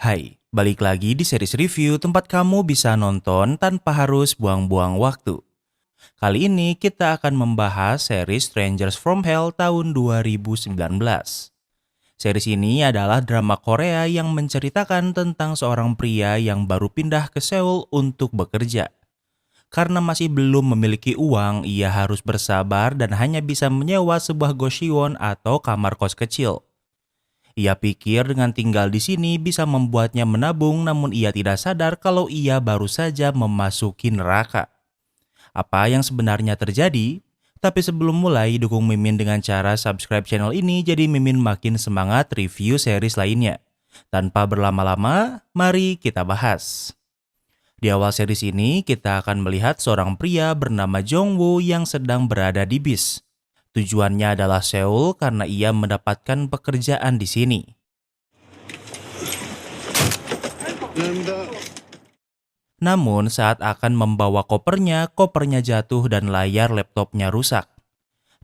Hai, balik lagi di series review tempat kamu bisa nonton tanpa harus buang-buang waktu. Kali ini kita akan membahas series Strangers from Hell tahun 2019. Series ini adalah drama Korea yang menceritakan tentang seorang pria yang baru pindah ke Seoul untuk bekerja. Karena masih belum memiliki uang, ia harus bersabar dan hanya bisa menyewa sebuah goshwon atau kamar kos kecil. Ia pikir dengan tinggal di sini bisa membuatnya menabung, namun ia tidak sadar kalau ia baru saja memasuki neraka. Apa yang sebenarnya terjadi? Tapi sebelum mulai, dukung Mimin dengan cara subscribe channel ini jadi Mimin makin semangat review series lainnya. Tanpa berlama-lama, mari kita bahas. Di awal series ini, kita akan melihat seorang pria bernama Jongwoo yang sedang berada di bis. Tujuannya adalah Seoul karena ia mendapatkan pekerjaan di sini. Namun saat akan membawa kopernya jatuh dan layar laptopnya rusak.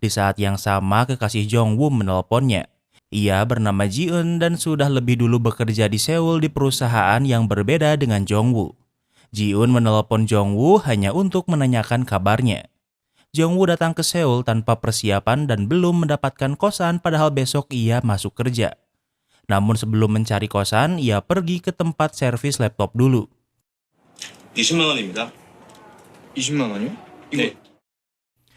Di saat yang sama kekasih Jongwoo menelponnya. Ia bernama Ji-eun dan sudah lebih dulu bekerja di Seoul di perusahaan yang berbeda dengan Jongwoo. Ji-eun menelpon Jongwoo hanya untuk menanyakan kabarnya. Jongwoo datang ke Seoul tanpa persiapan dan belum mendapatkan kosan padahal besok ia masuk kerja. Namun sebelum mencari kosan, ia pergi ke tempat servis laptop dulu. 20만 원입니다. 20만 원이요? 네.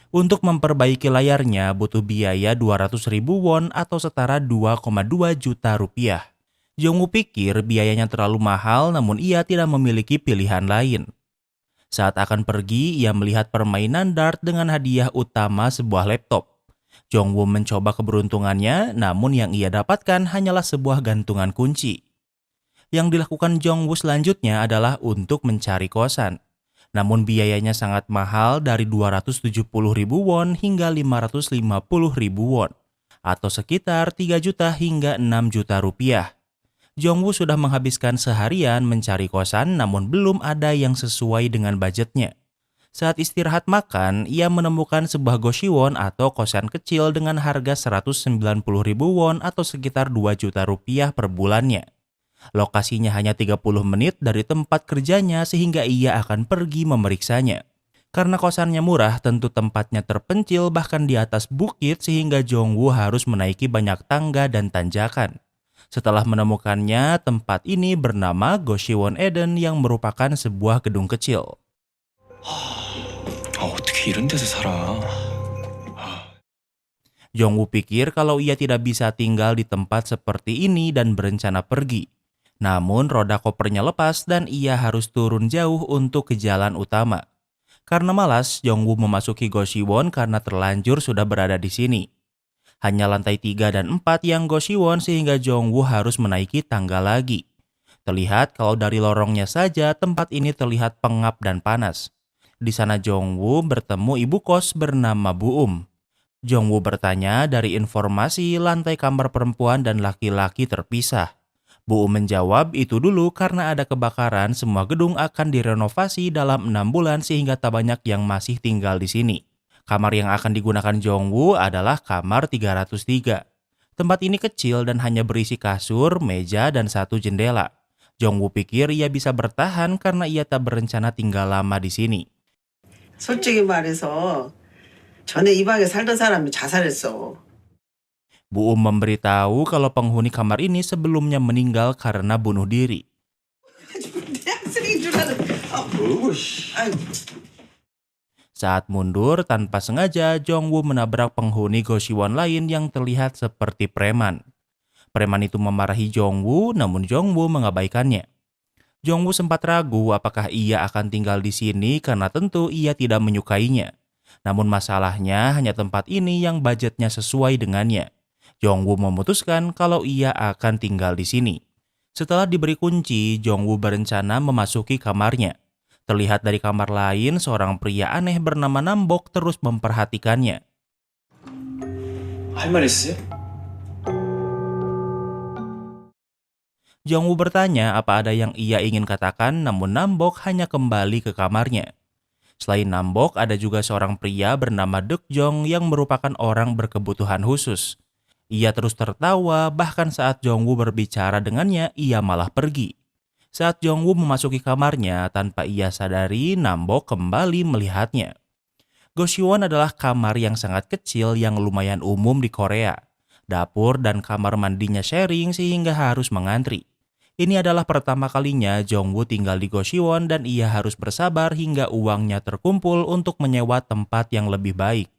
Untuk memperbaiki layarnya butuh biaya 200.000 won atau setara 2,2 juta rupiah. Jongwoo pikir biayanya terlalu mahal namun ia tidak memiliki pilihan lain. Saat akan pergi, ia melihat permainan dart dengan hadiah utama sebuah laptop. Jongwoo mencoba keberuntungannya, namun yang ia dapatkan hanyalah sebuah gantungan kunci. Yang dilakukan Jongwoo selanjutnya adalah untuk mencari kosan. Namun biayanya sangat mahal dari 270.000 won hingga 550.000 won, atau sekitar 3 juta hingga 6 juta rupiah. Jongwoo sudah menghabiskan seharian mencari kosan namun belum ada yang sesuai dengan budgetnya. Saat istirahat makan, ia menemukan sebuah goshwon atau kosan kecil dengan harga 190.000 won atau sekitar 2 juta rupiah per bulannya. Lokasinya hanya 30 menit dari tempat kerjanya sehingga ia akan pergi memeriksanya. Karena kosannya murah, tentu tempatnya terpencil bahkan di atas bukit sehingga Jongwoo harus menaiki banyak tangga dan tanjakan. Setelah menemukannya, tempat ini bernama Goshwon Eden yang merupakan sebuah gedung kecil. 어떻게 이런 데서 살아? Jongwoo pikir kalau ia tidak bisa tinggal di tempat seperti ini dan berencana pergi. Namun roda kopernya lepas dan ia harus turun jauh untuk ke jalan utama. Karena malas, Jongwoo memasuki Goshwon karena terlanjur sudah berada di sini. Hanya lantai 3 dan 4 yang goshwon sehingga Jongwoo harus menaiki tangga lagi. Terlihat kalau dari lorongnya saja tempat ini terlihat pengap dan panas. Di sana Jongwoo bertemu ibu kos bernama Bu Jongwoo bertanya dari informasi lantai kamar perempuan dan laki-laki terpisah. Bu menjawab itu dulu karena ada kebakaran semua gedung akan direnovasi dalam 6 bulan sehingga tak banyak yang masih tinggal di sini. Kamar yang akan digunakan Jongwoo adalah kamar 303. Tempat ini kecil dan hanya berisi kasur, meja, dan satu jendela. Jongwoo pikir ia bisa bertahan karena ia tak berencana tinggal lama di sini. 솔직히 말해서 전에 이 방에 살던 사람이 자살했어. Bu memberitahu kalau penghuni kamar ini sebelumnya meninggal karena bunuh diri. 대학생인 줄 아는. 아이고. Saat mundur, tanpa sengaja, Jongwoo menabrak penghuni goshwon lain yang terlihat seperti preman. Preman itu memarahi Jongwoo, namun Jongwoo mengabaikannya. Jongwoo sempat ragu apakah ia akan tinggal di sini karena tentu ia tidak menyukainya. Namun masalahnya hanya tempat ini yang budgetnya sesuai dengannya. Jongwoo memutuskan kalau ia akan tinggal di sini. Setelah diberi kunci, Jongwoo berencana memasuki kamarnya. Terlihat dari kamar lain, seorang pria aneh bernama Nambok terus memperhatikannya. 할 말 있으세요? Jongwoo bertanya apa ada yang ia ingin katakan, namun Nambok hanya kembali ke kamarnya. Selain Nambok, ada juga seorang pria bernama Deok Jong yang merupakan orang berkebutuhan khusus. Ia terus tertawa, bahkan saat Jongwoo berbicara dengannya, ia malah pergi. Saat Jongwoo memasuki kamarnya, tanpa ia sadari, Nambok kembali melihatnya. Goshiwon adalah kamar yang sangat kecil yang lumayan umum di Korea. Dapur dan kamar mandinya sharing sehingga harus mengantri. Ini adalah pertama kalinya Jongwoo tinggal di Goshiwon dan ia harus bersabar hingga uangnya terkumpul untuk menyewa tempat yang lebih baik.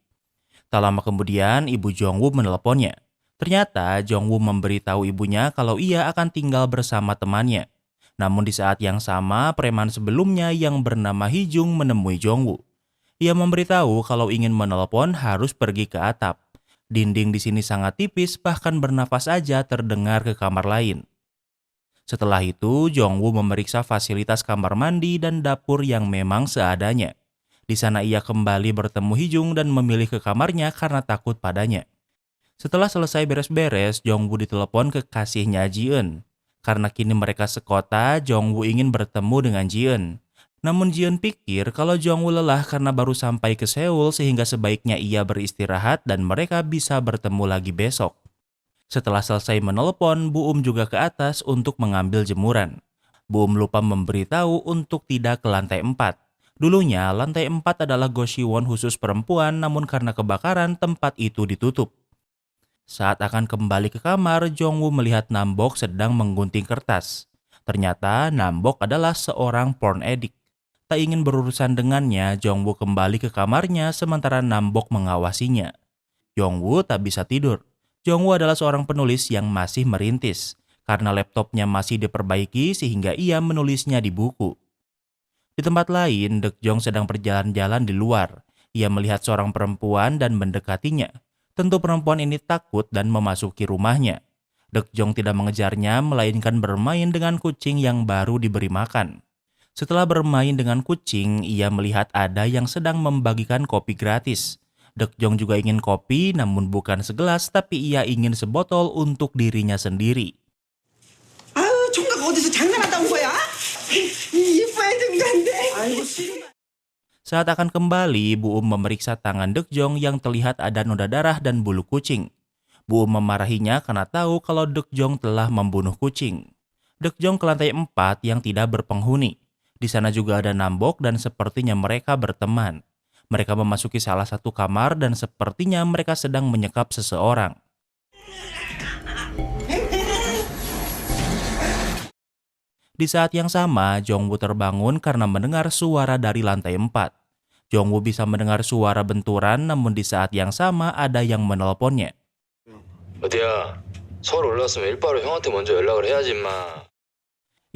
Tak lama kemudian, ibu Jongwoo meneleponnya. Ternyata Jongwoo memberitahu ibunya kalau ia akan tinggal bersama temannya. Namun di saat yang sama, preman sebelumnya yang bernama Hee-jung menemui Jongwoo. Ia memberitahu kalau ingin menelepon harus pergi ke atap. Dinding di sini sangat tipis, bahkan bernafas aja terdengar ke kamar lain. Setelah itu, Jongwoo memeriksa fasilitas kamar mandi dan dapur yang memang seadanya. Di sana ia kembali bertemu Hee-jung dan memilih ke kamarnya karena takut padanya. Setelah selesai beres-beres, Jongwoo ditelepon kekasihnya Ji-eun. Karena kini mereka sekota, Jongwoo ingin bertemu dengan Ji-eun. Namun Ji-eun pikir kalau Jongwoo lelah karena baru sampai ke Seoul sehingga sebaiknya ia beristirahat dan mereka bisa bertemu lagi besok. Setelah selesai menelepon, Bu juga ke atas untuk mengambil jemuran. Bu lupa memberitahu untuk tidak ke lantai 4. Dulunya, lantai 4 adalah Goshiwon khusus perempuan, namun karena kebakaran, tempat itu ditutup. Saat akan kembali ke kamar, Jongwoo melihat Nambok sedang menggunting kertas. Ternyata Nambok adalah seorang porn addict. Tak ingin berurusan dengannya, Jongwoo kembali ke kamarnya sementara Nambok mengawasinya. Jongwoo tak bisa tidur. Jongwoo adalah seorang penulis yang masih merintis, karena laptopnya masih diperbaiki sehingga ia menulisnya di buku. Di tempat lain, Deok-jong sedang berjalan-jalan di luar. Ia melihat seorang perempuan dan mendekatinya. Tentu perempuan ini takut dan memasuki rumahnya. Deok-jong tidak mengejarnya, melainkan bermain dengan kucing yang baru diberi makan. Setelah bermain dengan kucing, ia melihat ada yang sedang membagikan kopi gratis. Deok-jong juga ingin kopi, namun bukan segelas, tapi ia ingin sebotol untuk dirinya sendiri. 아유, 총각 어디서 장난하다 온 거야? 이뻐야 된다는데. 아이고, 싫어. Saat akan kembali, Bu memeriksa tangan Deok-jong yang terlihat ada noda darah dan bulu kucing. Bu memarahinya karena tahu kalau Deok-jong telah membunuh kucing. Deok-jong ke lantai 4 yang tidak berpenghuni. Di sana juga ada Nambok dan sepertinya mereka berteman. Mereka memasuki salah satu kamar dan sepertinya mereka sedang menyekap seseorang. Di saat yang sama, Jongwoo terbangun karena mendengar suara dari lantai 4. Jongwoo bisa mendengar suara benturan, namun di saat yang sama ada yang menelponnya. 어디야? 서울 올라왔으면 일바로 형한테 먼저 연락을 해야지 임마.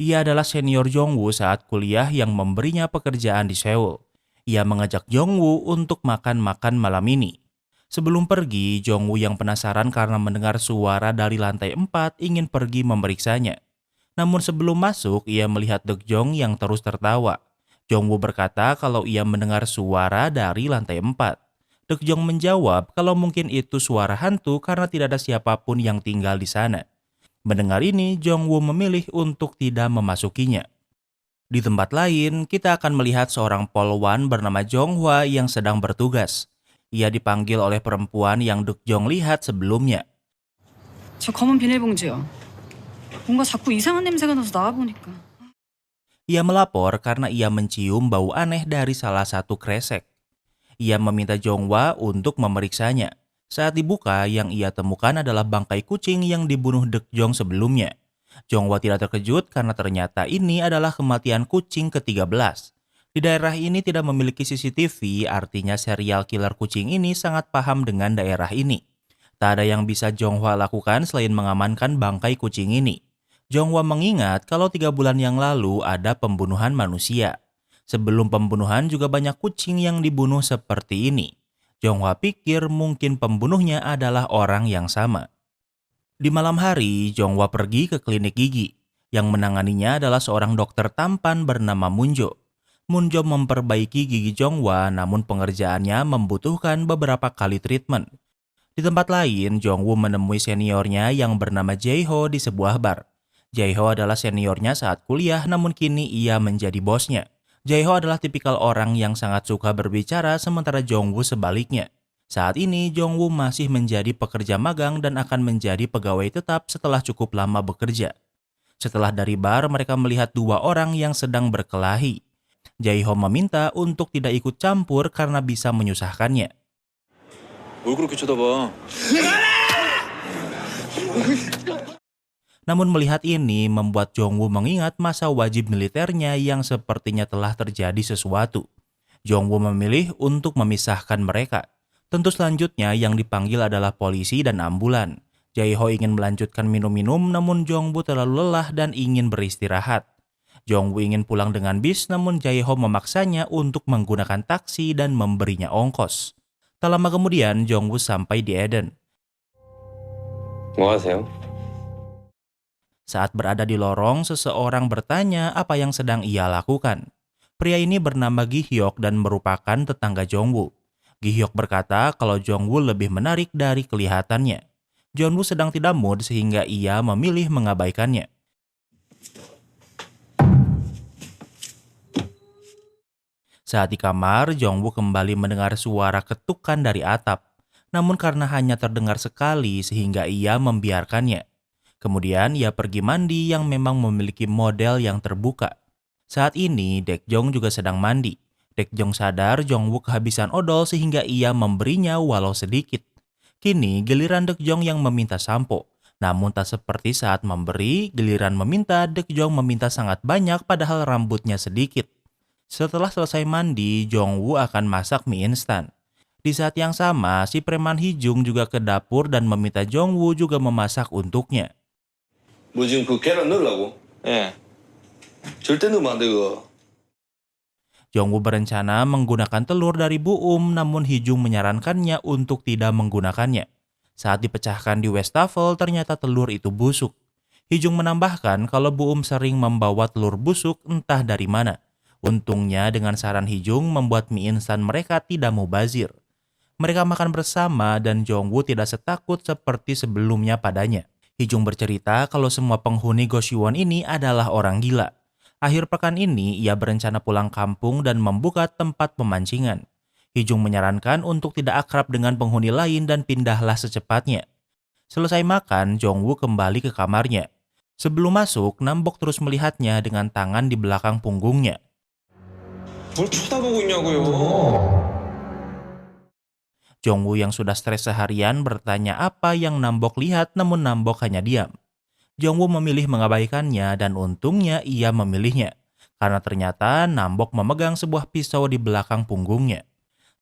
Ia adalah senior Jongwoo saat kuliah yang memberinya pekerjaan di Seoul. Ia mengajak Jongwoo untuk makan-makan malam ini. Sebelum pergi, Jongwoo yang penasaran karena mendengar suara dari lantai 4 ingin pergi memeriksanya. Namun sebelum masuk, ia melihat Deok-jong yang terus tertawa. Jongwoo berkata kalau ia mendengar suara dari lantai 4. Deok-jong menjawab kalau mungkin itu suara hantu karena tidak ada siapapun yang tinggal di sana. Mendengar ini, Jongwoo memilih untuk tidak memasukinya. Di tempat lain, kita akan melihat seorang polwan bernama Jonghwa yang sedang bertugas. Ia dipanggil oleh perempuan yang Deok-jong lihat sebelumnya. 저 검은 비닐봉지요. 뭔가 자꾸 이상한 냄새가 나서 나와보니까. Ia melapor karena ia mencium bau aneh dari salah satu kresek. Ia meminta Jonghwa untuk memeriksanya. Saat dibuka, yang ia temukan adalah bangkai kucing yang dibunuh Deok-jong sebelumnya. Jonghwa tidak terkejut karena ternyata ini adalah kematian kucing ke-13. Di daerah ini tidak memiliki CCTV, artinya serial killer kucing ini sangat paham dengan daerah ini. Tak ada yang bisa Jonghwa lakukan selain mengamankan bangkai kucing ini. Jonghwa mengingat kalau 3 bulan yang lalu ada pembunuhan manusia. Sebelum pembunuhan juga banyak kucing yang dibunuh seperti ini. Jonghwa pikir mungkin pembunuhnya adalah orang yang sama. Di malam hari, Jonghwa pergi ke klinik gigi. Yang menanganinya adalah seorang dokter tampan bernama Munjo. Munjo memperbaiki gigi Jonghwa, namun pengerjaannya membutuhkan beberapa kali treatment. Di tempat lain, Jongwoo menemui seniornya yang bernama Jae-ho di sebuah bar. Jae-ho adalah seniornya saat kuliah, namun kini ia menjadi bosnya. Jae-ho adalah tipikal orang yang sangat suka berbicara, sementara Jongwoo sebaliknya. Saat ini Jongwoo masih menjadi pekerja magang dan akan menjadi pegawai tetap setelah cukup lama bekerja. Setelah dari bar, mereka melihat dua orang yang sedang berkelahi. Jae-ho meminta untuk tidak ikut campur karena bisa menyusahkannya. 뭘 그렇게 쳐다봐? Namun melihat ini membuat Jongwoo mengingat masa wajib militernya yang sepertinya telah terjadi sesuatu. Jongwoo memilih untuk memisahkan mereka. Tentu selanjutnya yang dipanggil adalah polisi dan ambulan. Jae-ho ingin melanjutkan minum-minum namun Jongwoo terlalu lelah dan ingin beristirahat. Jongwoo ingin pulang dengan bis namun Jae-ho memaksanya untuk menggunakan taksi dan memberinya ongkos. Tak lama kemudian Jongwoo sampai di Eden. 뭐 하세요? Saat berada di lorong, seseorang bertanya apa yang sedang ia lakukan. Pria ini bernama Gi-hyuk dan merupakan tetangga Jongwoo. Gi-hyuk berkata kalau Jongwoo lebih menarik dari kelihatannya. Jongwoo sedang tidak mood sehingga ia memilih mengabaikannya. Saat di kamar, Jongwoo kembali mendengar suara ketukan dari atap. Namun karena hanya terdengar sekali sehingga ia membiarkannya. Kemudian ia pergi mandi yang memang memiliki model yang terbuka. Saat ini, Dae-jong juga sedang mandi. Dae-jong sadar Jongwoo kehabisan odol sehingga ia memberinya walau sedikit. Kini giliran Dae-jong yang meminta sampo. Namun tak seperti saat memberi, giliran meminta Dae-jong meminta sangat banyak padahal rambutnya sedikit. Setelah selesai mandi, Jongwoo akan masak mie instan. Di saat yang sama, si preman Hee-jung juga ke dapur dan meminta Jongwoo juga memasak untuknya. 뭐 지금 그 계란 넣으려고? 예. 절대 넣으면 안 돼, 그거. Jongwoo berencana menggunakan telur dari Buum, namun Hee-jung menyarankannya untuk tidak menggunakannya. Saat dipecahkan di wastafel, ternyata telur itu busuk. Hee-jung menambahkan kalau Buum sering membawa telur busuk entah dari mana. Untungnya dengan saran Hee-jung membuat mie instan mereka tidak mubazir. Mereka makan bersama dan Jongwoo tidak setakut seperti sebelumnya padanya. Hee-jung bercerita kalau semua penghuni Goshiwon ini adalah orang gila. Akhir pekan ini, ia berencana pulang kampung dan membuka tempat pemancingan. Hee-jung menyarankan untuk tidak akrab dengan penghuni lain dan pindahlah secepatnya. Selesai makan, Jongwoo kembali ke kamarnya. Sebelum masuk, Nambok terus melihatnya dengan tangan di belakang punggungnya. 뭘 쳐다보고 있냐고요? Jongwoo yang sudah stres seharian bertanya apa yang Nambok lihat, namun Nambok hanya diam. Jongwoo memilih mengabaikannya dan untungnya ia memilihnya. Karena ternyata Nambok memegang sebuah pisau di belakang punggungnya.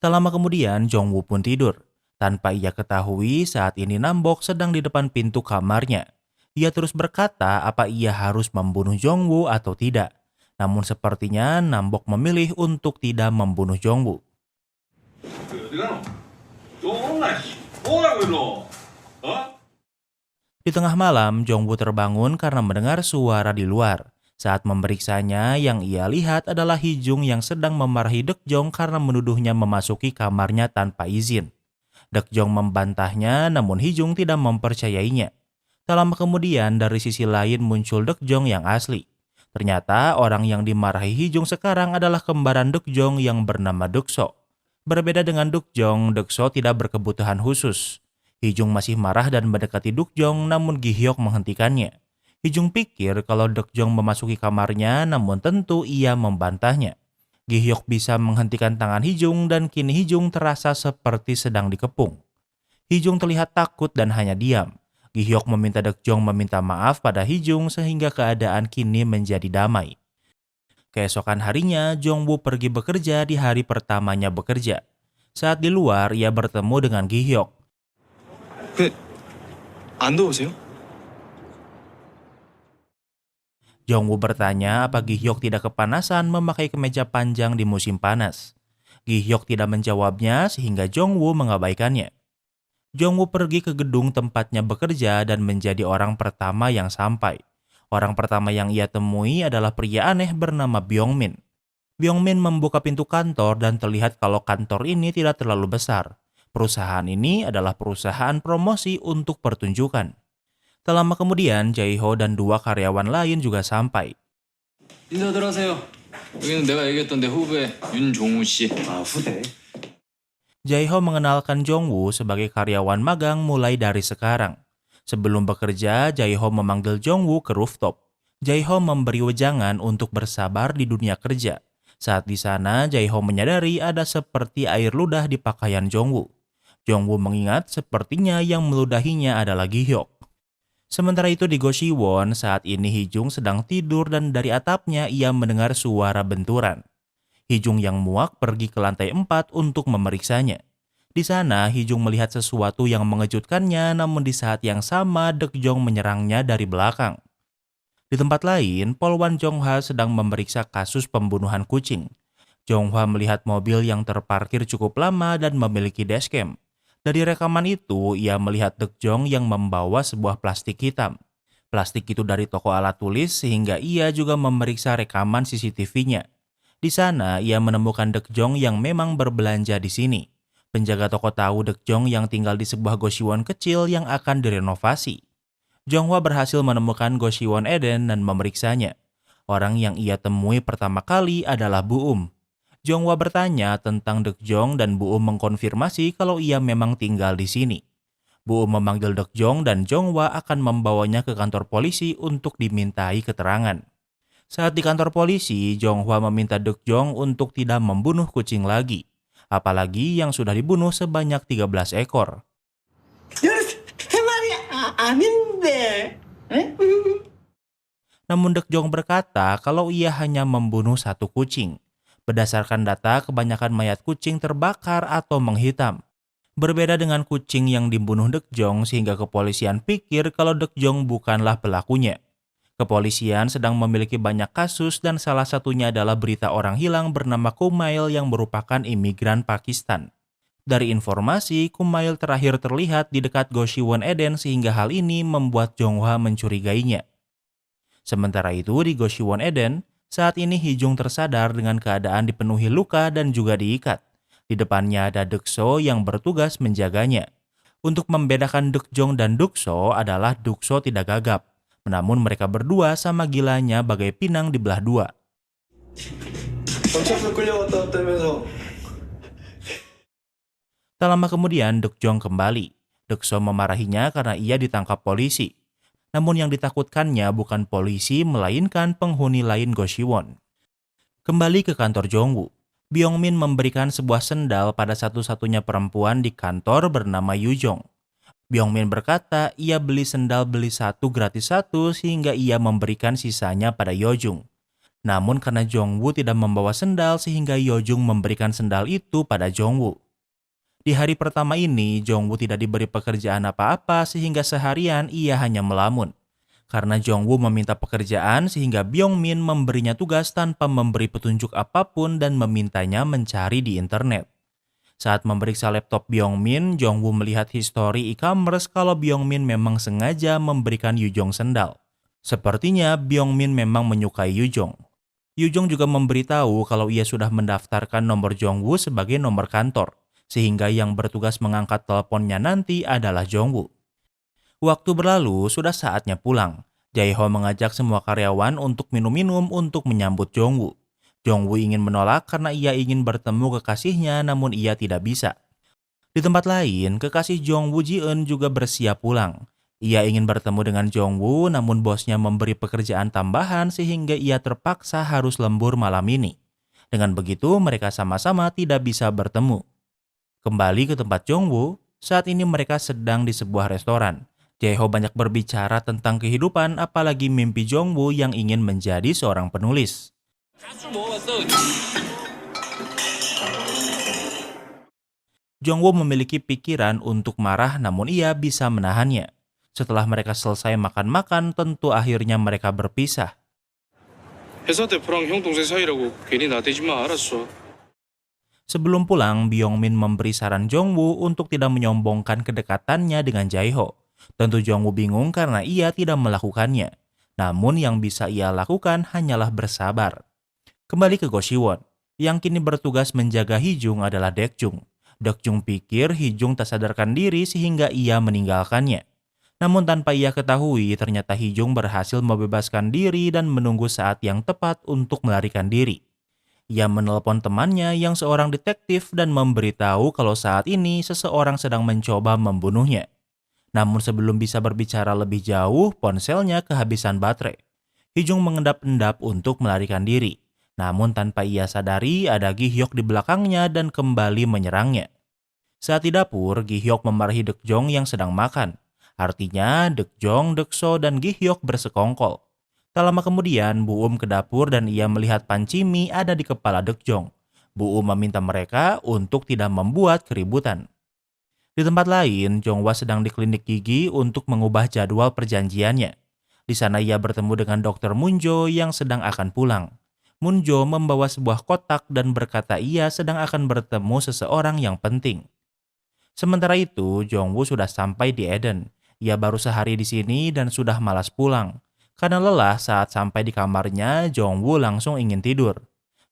Tak lama kemudian Jongwoo pun tidur. Tanpa ia ketahui saat ini Nambok sedang di depan pintu kamarnya. Ia terus berkata apa ia harus membunuh Jongwoo atau tidak. Namun sepertinya Nambok memilih untuk tidak membunuh Jongwoo. Di tengah malam, Jongwoo terbangun karena mendengar suara di luar. Saat memeriksanya, yang ia lihat adalah Hee-jung yang sedang memarahi Dae-jong karena menuduhnya memasuki kamarnya tanpa izin. Dae-jong membantahnya, namun Hee-jung tidak mempercayainya. Tak lama kemudian, dari sisi lain muncul Dae-jong yang asli. Ternyata orang yang dimarahi Hee-jung sekarang adalah kembaran Dae-jong yang bernama Deok-so. Berbeda dengan Dae-jong, Deok-so tidak berkebutuhan khusus. Hee-jung masih marah dan mendekati Dae-jong, namun Gi-hyuk menghentikannya. Hee-jung pikir kalau Dae-jong memasuki kamarnya, namun tentu ia membantahnya. Gi-hyuk bisa menghentikan tangan Hee-jung dan kini Hee-jung terasa seperti sedang dikepung. Hee-jung terlihat takut dan hanya diam. Gi-hyuk meminta Dae-jong meminta maaf pada Hee-jung sehingga keadaan kini menjadi damai. Keesokan harinya, Jongwoo pergi bekerja di hari pertamanya bekerja. Saat di luar, ia bertemu dengan Gi-hyuk. 안 더우세요? Jongwoo bertanya apa Gi-hyuk tidak kepanasan memakai kemeja panjang di musim panas. Gi-hyuk tidak menjawabnya sehingga Jongwoo mengabaikannya. Jongwoo pergi ke gedung tempatnya bekerja dan menjadi orang pertama yang sampai. Orang pertama yang ia temui adalah pria aneh bernama Byung-min. Byung-min membuka pintu kantor dan terlihat kalau kantor ini tidak terlalu besar. Perusahaan ini adalah perusahaan promosi untuk pertunjukan. Tak lama kemudian, Jae-ho dan dua karyawan lain juga sampai. 인사들 하세요. 여기는 내가 얘기했던 내 후배 윤종우 씨. 아, 후배. Jae-ho mengenalkan Jong-woo sebagai karyawan magang mulai dari sekarang. Sebelum bekerja, Jae-ho memanggil Jong-woo ke rooftop. Jae-ho memberi wejangan untuk bersabar di dunia kerja. Saat di sana, Jae-ho menyadari ada seperti air ludah di pakaian Jong-woo. Jong-woo mengingat sepertinya yang meludahinya adalah Gi-hyuk. Sementara itu di Goshiwon, saat ini Hee-jung sedang tidur dan dari atapnya ia mendengar suara benturan. Hee-jung yang muak pergi ke lantai 4 untuk memeriksanya. Di sana, Hee-jung melihat sesuatu yang mengejutkannya, namun di saat yang sama Deok-jong menyerangnya dari belakang. Di tempat lain, Polwan Jong-ha sedang memeriksa kasus pembunuhan kucing. Jong-ha melihat mobil yang terparkir cukup lama dan memiliki dashcam. Dari rekaman itu, ia melihat Deok-jong yang membawa sebuah plastik hitam. Plastik itu dari toko alat tulis sehingga ia juga memeriksa rekaman CCTV-nya. Di sana, ia menemukan Deok-jong yang memang berbelanja di sini. Penjaga toko tahu Deok-jong yang tinggal di sebuah Goshiwon kecil yang akan direnovasi. Jong-hwa berhasil menemukan Goshiwon Eden dan memeriksanya. Orang yang ia temui pertama kali adalah Bu-um. Jong-hwa bertanya tentang Deok-jong dan Bu-um mengkonfirmasi kalau ia memang tinggal di sini. Bu-um memanggil Deok-jong dan Jong-hwa akan membawanya ke kantor polisi untuk dimintai keterangan. Saat di kantor polisi, Jong-hwa meminta Deok-jong untuk tidak membunuh kucing lagi. Apalagi yang sudah dibunuh sebanyak 13 ekor. 13마리 아닌데. Namun Deok-jong berkata kalau ia hanya membunuh satu kucing. Berdasarkan data, kebanyakan mayat kucing terbakar atau menghitam. Berbeda dengan kucing yang dibunuh Deok-jong sehingga kepolisian pikir kalau Deok-jong bukanlah pelakunya. Kepolisian sedang memiliki banyak kasus dan salah satunya adalah berita orang hilang bernama Kumail yang merupakan imigran Pakistan. Dari informasi, Kumail terakhir terlihat di dekat Goshiwon Eden sehingga hal ini membuat Jong-hwa mencurigainya. Sementara itu di Goshiwon Eden, saat ini Hee-jung tersadar dengan keadaan dipenuhi luka dan juga diikat. Di depannya ada Deok-so yang bertugas menjaganya. Untuk membedakan Deok-jong dan Deok-so adalah Deok-so tidak gagap. Namun mereka berdua sama gilanya bagai pinang di belah dua. 경찰서 끌려갔다 왔다면서. Tak lama kemudian Deok-jong kembali. Deok-so memarahinya karena ia ditangkap polisi. Namun yang ditakutkannya bukan polisi melainkan penghuni lain Goshiwon. Kembali ke kantor Jong-woo, Byung-min memberikan sebuah sendal pada satu-satunya perempuan di kantor bernama Yu-jong. Byung-min berkata ia beli sendal beli satu gratis satu sehingga ia memberikan sisanya pada Yo-jung. Namun karena Jong-woo tidak membawa sendal sehingga Yo-jung memberikan sendal itu pada Jong-woo. Di hari pertama ini, Jong-woo tidak diberi pekerjaan apa-apa sehingga seharian ia hanya melamun. Karena Jong-woo meminta pekerjaan sehingga Byung-min memberinya tugas tanpa memberi petunjuk apapun dan memintanya mencari di internet. Saat memeriksa laptop Byung-min, Jong-woo melihat histori e-commerce kalau Byung-min memang sengaja memberikan Yu-jong sendal. Sepertinya Byung-min memang menyukai Yu-jong. Yu-jong juga memberitahu kalau ia sudah mendaftarkan nomor Jong-woo sebagai nomor kantor, sehingga yang bertugas mengangkat teleponnya nanti adalah Jong-woo. Waktu berlalu, sudah saatnya pulang. Jae-ho mengajak semua karyawan untuk minum-minum untuk menyambut Jong-woo. Jong-woo ingin menolak karena ia ingin bertemu kekasihnya namun ia tidak bisa. Di tempat lain, kekasih Jong-woo Ji-eun juga bersiap pulang. Ia ingin bertemu dengan Jong-woo namun bosnya memberi pekerjaan tambahan sehingga ia terpaksa harus lembur malam ini. Dengan begitu mereka sama-sama tidak bisa bertemu. Kembali ke tempat Jong-woo, saat ini mereka sedang di sebuah restoran. Jae-ho banyak berbicara tentang kehidupan apalagi mimpi Jong-woo yang ingin menjadi seorang penulis. Jong-woo memiliki pikiran untuk marah namun ia bisa menahannya. Setelah mereka selesai makan-makan, tentu akhirnya mereka berpisah. 회사 대표랑 형 동생 사이라고 괜히 나대지 마, 알았어. Sebelum pulang, Byung-min memberi saran Jong-woo untuk tidak menyombongkan kedekatannya dengan Jae-ho. Tentu Jong-woo bingung karena ia tidak melakukannya. Namun yang bisa ia lakukan hanyalah bersabar. Kembali ke Goshiwon, yang kini bertugas menjaga Hee-jung adalah Deok-jung. Deok-jung pikir Hee-jung tak sadarkan diri sehingga ia meninggalkannya. Namun tanpa ia ketahui, ternyata Hee-jung berhasil membebaskan diri dan menunggu saat yang tepat untuk melarikan diri. Ia menelepon temannya yang seorang detektif dan memberitahu kalau saat ini seseorang sedang mencoba membunuhnya. Namun sebelum bisa berbicara lebih jauh, ponselnya kehabisan baterai. Hee-jung mengendap-endap untuk melarikan diri. Namun tanpa ia sadari, ada Gi-hyuk di belakangnya dan kembali menyerangnya. Saat di dapur, Gi-hyuk memarahi Deok-jong yang sedang makan. Artinya, Deok-jong, Deok-so, dan Gi-hyuk bersekongkol. Tak lama kemudian, Bu ke dapur dan ia melihat panci mie ada di kepala Deok-jong. Bu meminta mereka untuk tidak membuat keributan. Di tempat lain, Jong-hwa sedang di klinik gigi untuk mengubah jadwal perjanjiannya. Di sana ia bertemu dengan Dr. Moon-jo yang sedang akan pulang. Moon-jo membawa sebuah kotak dan berkata ia sedang akan bertemu seseorang yang penting. Sementara itu, Jong-woo sudah sampai di Eden. Ia baru sehari di sini dan sudah malas pulang. Karena lelah saat sampai di kamarnya, Jong-woo langsung ingin tidur.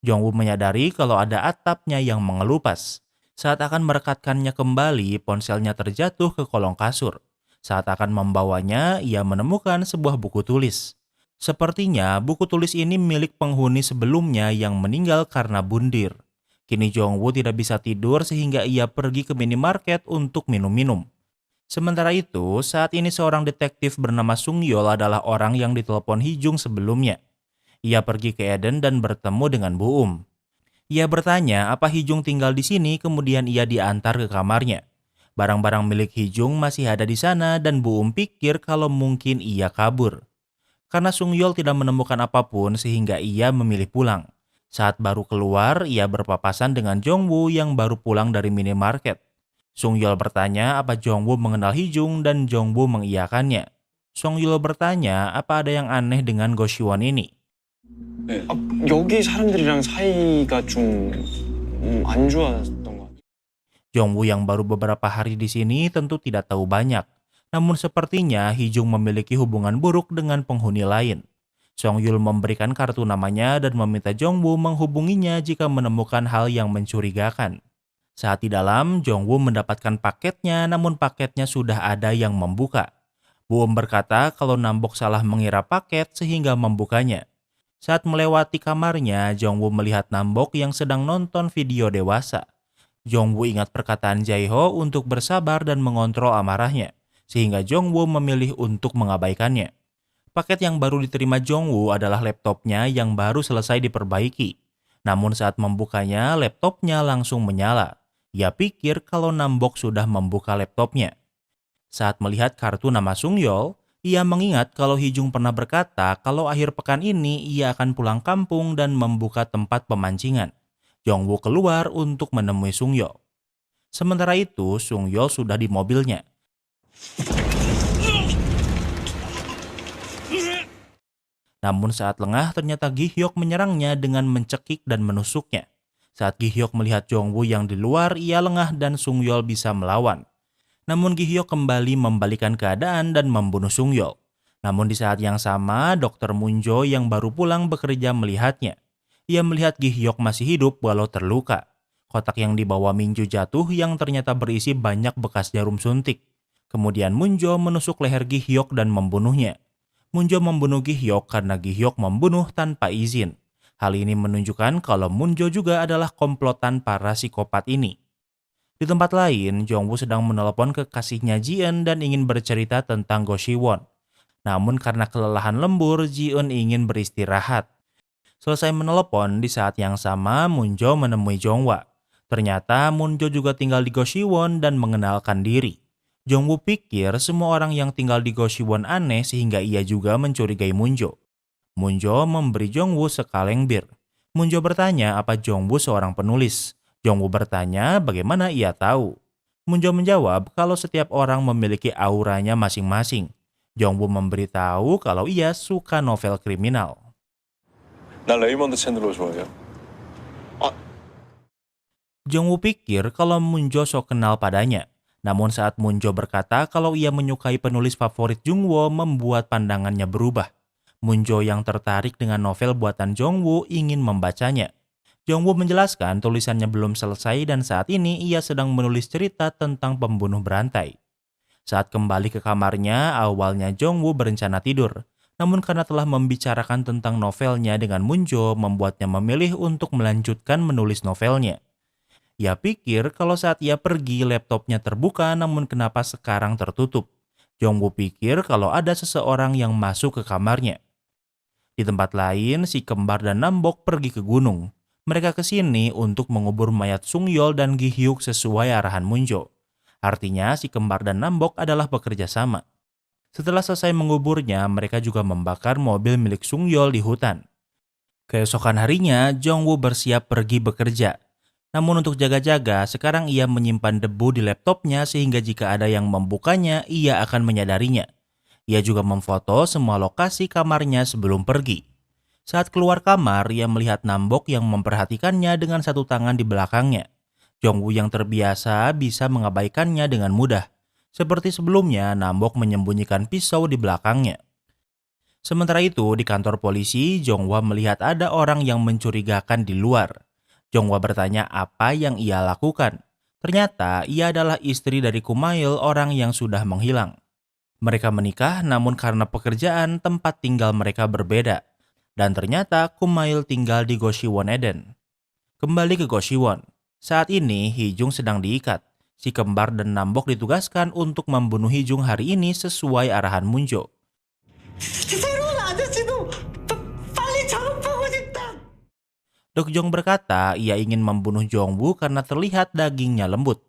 Jong-woo menyadari kalau ada atapnya yang mengelupas. Saat akan merekatkannya kembali, ponselnya terjatuh ke kolong kasur. Saat akan membawanya, ia menemukan sebuah buku tulis. Sepertinya buku tulis ini milik penghuni sebelumnya yang meninggal karena bundir. Kini Jong-woo tidak bisa tidur sehingga ia pergi ke minimarket untuk minum-minum. Sementara itu, saat ini seorang detektif bernama Sung-yeol adalah orang yang ditelepon Hee-jung sebelumnya. Ia pergi ke Eden dan bertemu dengan Bu. Ia bertanya apa Hee-jung tinggal di sini, kemudian ia diantar ke kamarnya. Barang-barang milik Hee-jung masih ada di sana dan Bu pikir kalau mungkin ia kabur. Karena Sung-yeol tidak menemukan apapun sehingga ia memilih pulang. Saat baru keluar, ia berpapasan dengan Jong-woo yang baru pulang dari minimarket. Sung-yeol bertanya apa Jong-woo mengenal Hee-jung dan Jong-woo mengiyakannya. Sung-yeol bertanya apa ada yang aneh dengan Go Siwon ini. 네. 여기 사람들이랑 사이가 좀 안 좋았던 것 같아요. Jong-woo yang baru beberapa hari di sini tentu tidak tahu banyak. Namun sepertinya Hee-jung memiliki hubungan buruk dengan penghuni lain. Song-yeol memberikan kartu namanya dan meminta Jong-woo menghubunginya jika menemukan hal yang mencurigakan. Saat di dalam, Jong-woo mendapatkan paketnya namun paketnya sudah ada yang membuka. Bu berkata kalau Nambok salah mengira paket sehingga membukanya. Saat melewati kamarnya, Jong-woo melihat Nambok yang sedang nonton video dewasa. Jong-woo ingat perkataan Jae-ho untuk bersabar dan mengontrol amarahnya, sehingga Jong-woo memilih untuk mengabaikannya. Paket yang baru diterima Jong-woo adalah laptopnya yang baru selesai diperbaiki. Namun saat membukanya, laptopnya langsung menyala. Ia pikir kalau Nambok sudah membuka laptopnya. Saat melihat kartu nama Sung-yeol, ia mengingat kalau Hee-jung pernah berkata kalau akhir pekan ini ia akan pulang kampung dan membuka tempat pemancingan. Jong-woo keluar untuk menemui Sung-yeol. Sementara itu, Sung-yeol sudah di mobilnya. Namun saat lengah, ternyata Gi-hyuk menyerangnya dengan mencekik dan menusuknya. Saat Gi-hyuk melihat Jong-woo yang di luar, ia lengah dan Sung-yeol bisa melawan. Namun Gi-hyuk kembali membalikan keadaan dan membunuh Sung-yeol. Namun di saat yang sama, Dr. Moon-jo yang baru pulang bekerja melihatnya. Ia melihat Gi-hyuk masih hidup walau terluka. Kotak yang dibawa Min-ju jatuh yang ternyata berisi banyak bekas jarum suntik. Kemudian Moon-jo menusuk leher Gi-hyuk dan membunuhnya. Moon-jo membunuh Gi-hyuk karena Gi-hyuk membunuh tanpa izin. Hal ini menunjukkan kalau Moon-jo juga adalah komplotan para psikopat ini. Di tempat lain, Jong-woo sedang menelepon kekasihnya Ji-eun dan ingin bercerita tentang Go Siwon. Namun karena kelelahan lembur, Ji-eun ingin beristirahat. Selesai menelepon, di saat yang sama Moon-jo menemui Jong-hwa. Ternyata Moon-jo juga tinggal di Go Siwon dan mengenalkan diri. Jong-woo pikir semua orang yang tinggal di Go Siwon aneh sehingga ia juga mencurigai Moon-jo. Moon-jo memberi Jong-woo sekaleng bir. Moon-jo bertanya apa Jong-woo seorang penulis. Jong-woo bertanya bagaimana ia tahu. Moon-jo menjawab kalau setiap orang memiliki auranya masing-masing. Jong-woo memberitahu kalau ia suka novel kriminal. 나 레이먼드 챈들러 좋아해요. Jong-woo pikir kalau Moon-jo sok kenal padanya. Namun saat Moon-jo berkata kalau ia menyukai penulis favorit Jung-woo membuat pandangannya berubah. Moon-jo yang tertarik dengan novel buatan Jong-woo ingin membacanya. Jong-woo menjelaskan tulisannya belum selesai dan saat ini ia sedang menulis cerita tentang pembunuh berantai. Saat kembali ke kamarnya, awalnya Jong-woo berencana tidur. Namun karena telah membicarakan tentang novelnya dengan Munjo, membuatnya memilih untuk melanjutkan menulis novelnya. Ia pikir kalau saat ia pergi laptopnya terbuka, namun kenapa sekarang tertutup. Jongwoo pikir kalau ada seseorang yang masuk ke kamarnya. Di tempat lain, si kembar dan Nambok pergi ke gunung. Mereka ke sini untuk mengubur mayat Sungyol dan Gi-hyuk sesuai arahan Munjo. Artinya si kembar dan Nambok adalah bekerja sama. Setelah selesai menguburnya, mereka juga membakar mobil milik Sungyol di hutan. Keesokan harinya, Jongwoo bersiap pergi bekerja. Namun untuk jaga-jaga, sekarang ia menyimpan debu di laptopnya sehingga jika ada yang membukanya, ia akan menyadarinya. Ia juga memfoto semua lokasi kamarnya sebelum pergi. Saat keluar kamar, ia melihat Nambok yang memperhatikannya dengan satu tangan di belakangnya. Jongwoo yang terbiasa bisa mengabaikannya dengan mudah. Seperti sebelumnya, Nambok menyembunyikan pisau di belakangnya. Sementara itu, di kantor polisi, Jongwoo melihat ada orang yang mencurigakan di luar. Jongwoo bertanya apa yang ia lakukan. Ternyata, ia adalah istri dari Kumail, orang yang sudah menghilang. Mereka menikah, namun karena pekerjaan, tempat tinggal mereka berbeda. Dan ternyata, Kumail tinggal di Goshiwon Eden. Kembali ke Goshiwon. Saat ini, Hijung sedang diikat. Si kembar dan Nambok ditugaskan untuk membunuh Hijung hari ini sesuai arahan Munjo. 새로운 아저씨도 빨리 작업하고 싶다. Dokjong berkata ia ingin membunuh Jongwoo karena terlihat dagingnya lembut.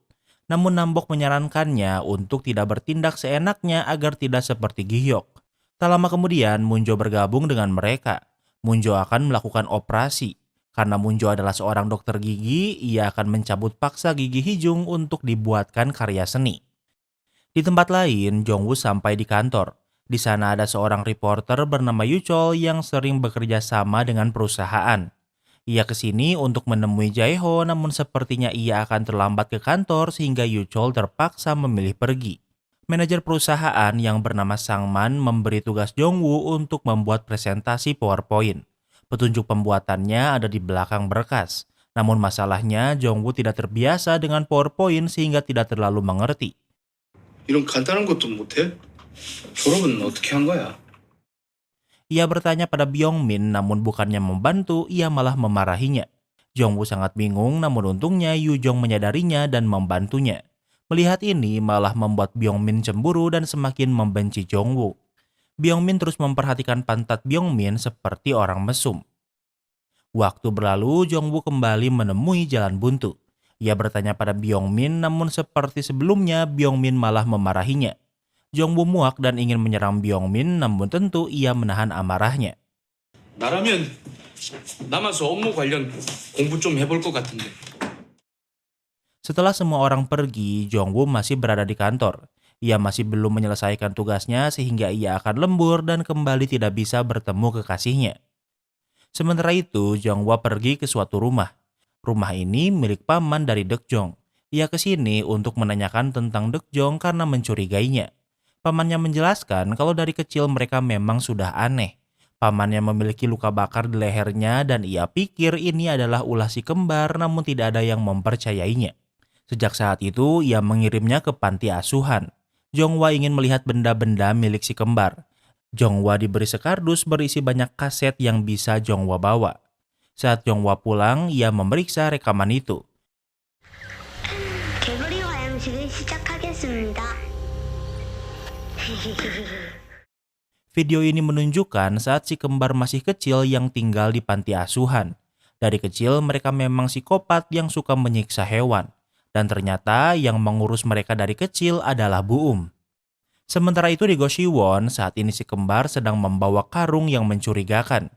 Namun Nambok menyarankannya untuk tidak bertindak seenaknya agar tidak seperti Gi-hyuk. Tak lama kemudian Munjo bergabung dengan mereka. Munjo akan melakukan operasi. Karena Munjo adalah seorang dokter gigi, ia akan mencabut paksa gigi Hijung untuk dibuatkan karya seni. Di tempat lain, Jongwoo sampai di kantor. Di sana ada seorang reporter bernama Yuchol yang sering bekerja sama dengan perusahaan. Ia ke sini untuk menemui Jaeho, namun sepertinya ia akan terlambat ke kantor sehingga Yuchol terpaksa memilih pergi. Manajer perusahaan yang bernama Sangman memberi tugas Jongwoo untuk membuat presentasi PowerPoint. Petunjuk pembuatannya ada di belakang berkas. Namun masalahnya Jongwoo tidak terbiasa dengan PowerPoint sehingga tidak terlalu mengerti. 이런 간단한 것도 못해? 졸업은 어떻게 한 거야? Ia bertanya pada Byung-min, namun bukannya membantu, ia malah memarahinya. Jongwoo sangat bingung, namun untungnya Yu-jong menyadarinya dan membantunya. Melihat ini malah membuat Byung-min cemburu dan semakin membenci Jongwoo. Byung-min terus memperhatikan pantat Byung-min seperti orang mesum. Waktu berlalu, Jongwoo kembali menemui jalan buntu. Ia bertanya pada Byung-min, namun seperti sebelumnya Byung-min malah memarahinya. Jongwoo muak dan ingin menyerang Byung-min, namun tentu ia menahan amarahnya. 나라면 남아서 업무 관련 공부 좀 해볼 것 같은데. Setelah semua orang pergi, Jongwoo masih berada di kantor. Ia masih belum menyelesaikan tugasnya sehingga ia akan lembur dan kembali tidak bisa bertemu kekasihnya. Sementara itu, Jongwoo pergi ke suatu rumah. Rumah ini milik paman dari Deokjong. Ia ke sini untuk menanyakan tentang Deokjong karena mencurigainya. Pamannya menjelaskan kalau dari kecil mereka memang sudah aneh. Pamannya memiliki luka bakar di lehernya dan ia pikir ini adalah ulah si kembar, namun tidak ada yang mempercayainya. Sejak saat itu, ia mengirimnya ke panti asuhan. Jongwoo ingin melihat benda-benda milik si kembar. Jongwoo diberi sekardus berisi banyak kaset yang bisa Jongwoo bawa. Saat Jongwoo pulang, ia memeriksa rekaman itu. 개구리 화양식을 시작하겠습니다. Video ini menunjukkan saat si kembar masih kecil yang tinggal di panti asuhan. Dari kecil mereka memang psikopat yang suka menyiksa hewan. Dan ternyata yang mengurus mereka dari kecil adalah Bu Sementara itu di Goshiwon, saat ini si kembar sedang membawa karung yang mencurigakan.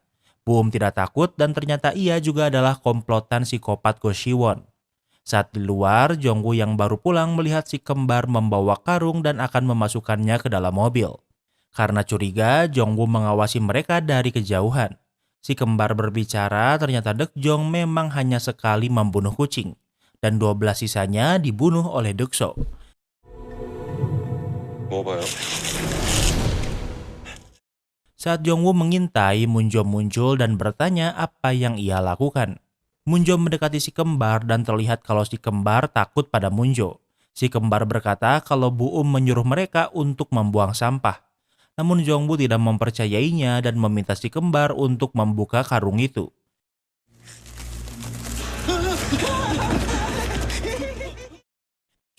Bu tidak takut dan ternyata ia juga adalah komplotan psikopat Goshiwon. Saat di luar, Jongwoo yang baru pulang melihat si kembar membawa karung dan akan memasukkannya ke dalam mobil. Karena curiga, Jongwoo mengawasi mereka dari kejauhan. Si kembar berbicara, ternyata Deokjong memang hanya sekali membunuh kucing. Dan 12 sisanya dibunuh oleh Deokso. 먹어봐요. Saat Jongwoo mengintai, Munjo muncul dan bertanya apa yang ia lakukan. Munjo mendekati si kembar dan terlihat kalau si kembar takut pada Munjo. Si kembar berkata kalau Bu menyuruh mereka untuk membuang sampah. Namun Jongwoo tidak mempercayainya dan meminta si kembar untuk membuka karung itu.